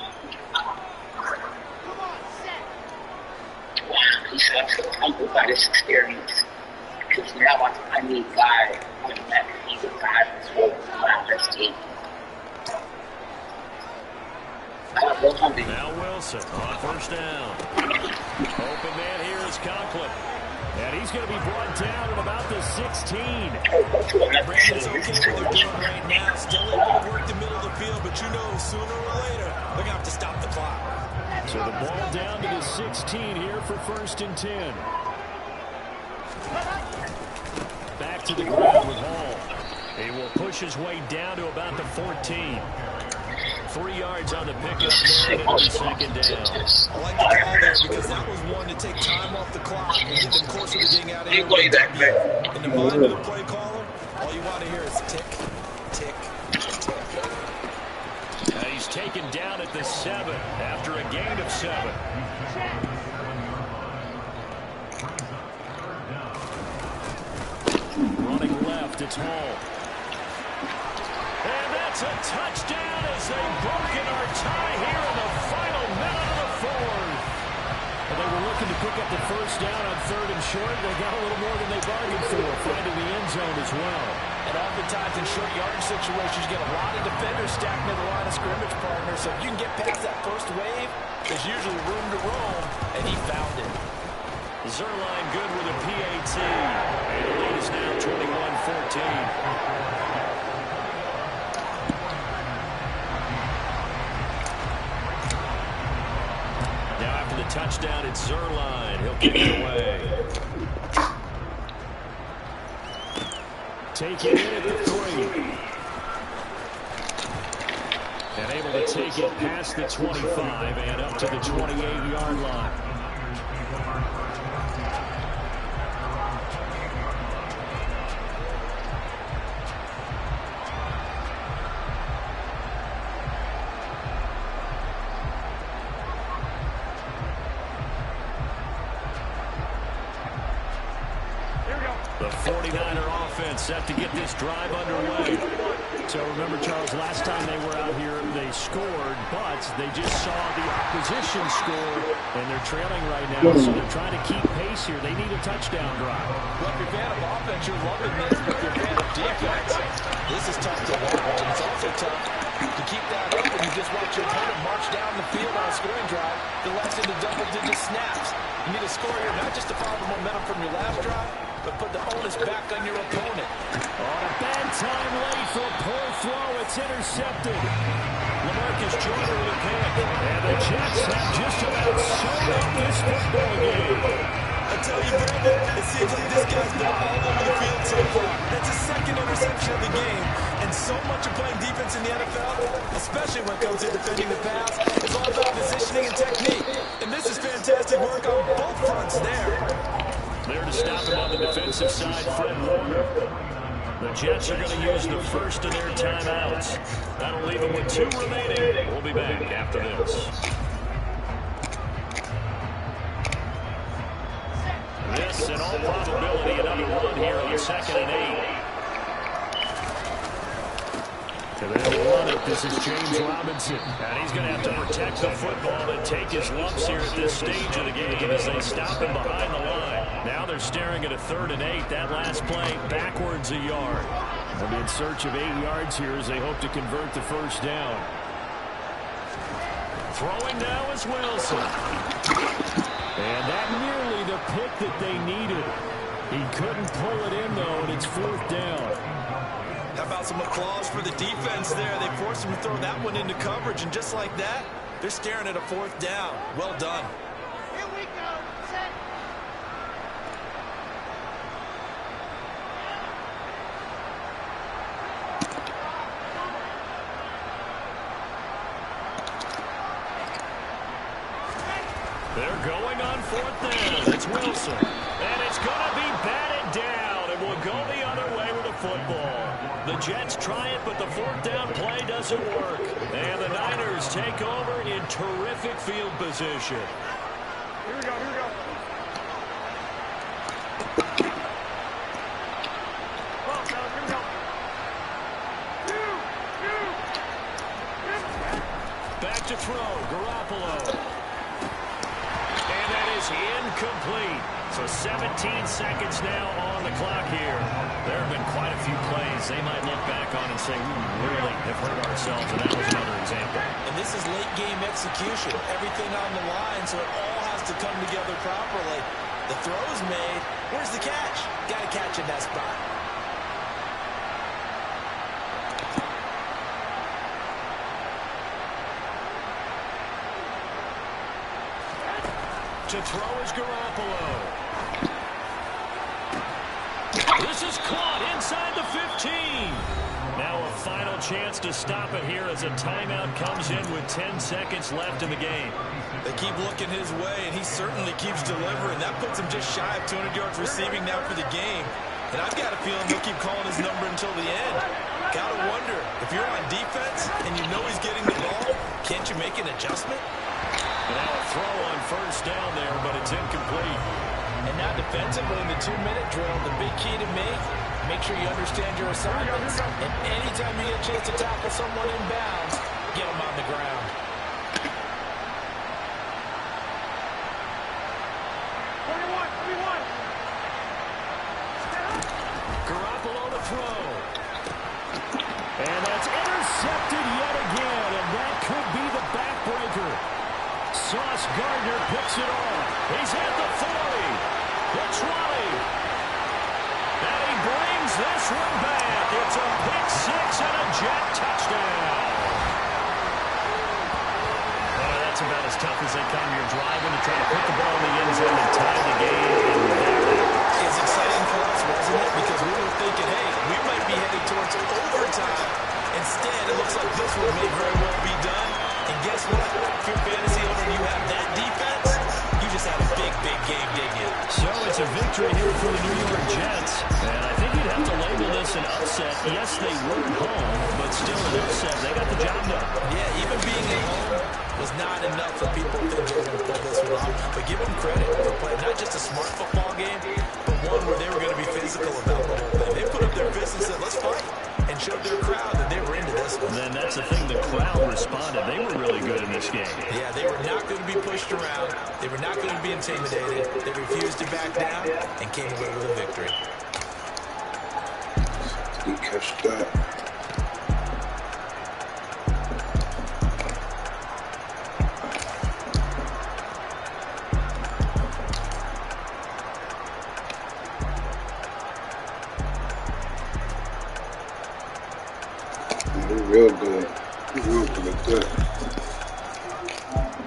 he said, I feel humbled by this experience. Because now I need God. He's a God as well. My best team. Now Wilson on first down. Open man here is Conklin. And he's going to be brought down at about the 16. Brandon's okay with what they're doing right now. Still able to work the middle of the field, but you know sooner or later they're going to have to stop the clock. So the ball down to the 16 here for 1st and 10. Back to the ground with Hall. He will push his way down to about the 14. 3 yards on the pickup there on 2nd down. I like the call there because that was one to take time off the clock and get them closer to getting out of here with a W. In the mind of the play caller, all you want to hear is tick, tick, tick. He's taken down at the 7 after a gain of 7. Running left, it's Hall. And that's a touchdown as they've broken our tie here in the final minute of the 4th. And they were looking to pick up the first down on 3rd and short. They got a little more than they bargained for, finding the end zone as well. And oftentimes in short yardage situations, you get a lot of defenders stacked near the line of scrimmage, partner. So if you can get past that first wave, there's usually room to roam, and he found it. Zerline good with a PAT. And the lead is now 21-14. Touchdown, it's Zerline. He'll kick it away. Taking it at the 3. And able to take it past the 25 and up to the 28-yard line. The 49er offense set to get this drive underway. So remember, Charles, last time they were out here, they scored, but they just saw the opposition score, and they're trailing right now, so they're trying to keep pace here. They need a touchdown drive. Well, if you're a fan of offense, you're loving this, but if you're a fan of defense, this is tough to watch. And it's also tough to keep that up when you just watch your opponent march down the field on a scoring drive that lasts into double-digit snaps. You need to score here, not just to follow the momentum from your last drive, but put the onus back on your opponent. On a bad time late for a poor throw. It's intercepted. LaMarcus Joyner with a pick. And the Jets have just about sewn up this football game. A I tell you, Brandon, it seems like this guy's been all over the field so far. That's his second interception of the game. And so much of playing defense in the NFL, especially when it comes to defending the pass, is all about positioning and technique. And this is fantastic work on both fronts there. There to stop him on the defensive side, Fred Warner. The Jets are going to use the first of their timeouts. That'll leave them with 2 remaining. We'll be back after this. This, in all probability, another run here on 2nd and 8. And they'll run it. This is James Robinson. And he's going to have to protect the football and take his lumps here at this stage of the game as they stop him behind the line. Now they're staring at a 3rd and 8. That last play backwards a yard. They'll be in search of 8 yards here as they hope to convert the first down. Throwing now is Wilson. And that nearly the pick that they needed. He couldn't pull it in, though, and it's 4th down. How about some applause for the defense there? They forced him to throw that one into coverage, and just like that, they're staring at a 4th down. Well done. Here we go. Set. They're going on 4th down. It's Wilson. And it's going to be batted down, and will go the other way with the football. The Jets try it, but the 4th down play doesn't work. And the Niners take over in terrific field position. Here we go. Here we go. Well, fellas, here we go. Back to throw, Garoppolo. And that is incomplete. So 17 seconds now on the clock here. There have been quite a few plays they might look back on and say, we really have hurt ourselves, and that was another example. And this is late game execution. Everything on the line, so it all has to come together properly. The throw's made. Where's the catch? Got to catch in that spot. To throw is Garoppolo. This is caught inside the 15. Now a final chance to stop it here as a timeout comes in with 10 seconds left in the game. They keep looking his way, and he certainly keeps delivering. That puts him just shy of 200 yards receiving now for the game. And I've got a feeling he'll keep calling his number until the end. Gotta wonder, if you're on defense and you know he's getting the ball, can't you make an adjustment? Now a throw on 1st down there, but it's incomplete. And now defensively in the 2-minute drill, the big key to me, make sure you understand your assignments. And anytime you get a chance to tackle someone in bounds, get them on the ground. Garoppolo to throw. And that's intercepted yet again, and that could be the backbreaker. Sauce Gardner picks it off. He's at the 40, the 20. And he brings this one back. It's a pick 6 and a Jet touchdown. That's about as tough as they come. You're driving to try to put the ball in the end zone and tie the game. It's exciting for us, wasn't it? Because we were thinking, hey, we might be headed towards overtime. Instead, it looks like this one may very well be done. And guess what? If you're fantasy owner and you have that defense, you just had a big, big game, didn't you? So it's a victory here for the New York Jets. And I think you'd have to label this an upset. Yes, they were at home, but still an upset. They got the job done. Yeah, even being at home was not enough for people to think they were going to pull this one off. But give them credit for playing not just a smart football game, but one where they were going to be physical about the whole thing. They put up their fist and said, let's fight, and showed their crowd that they were into this one. And then that's the thing, the crowd responded. They were really good in this game. Yeah, they were not going to be pushed around. They were not going to be intimidated. They refused to back down and came away with a victory. Didn't catch that. Real good. Real good.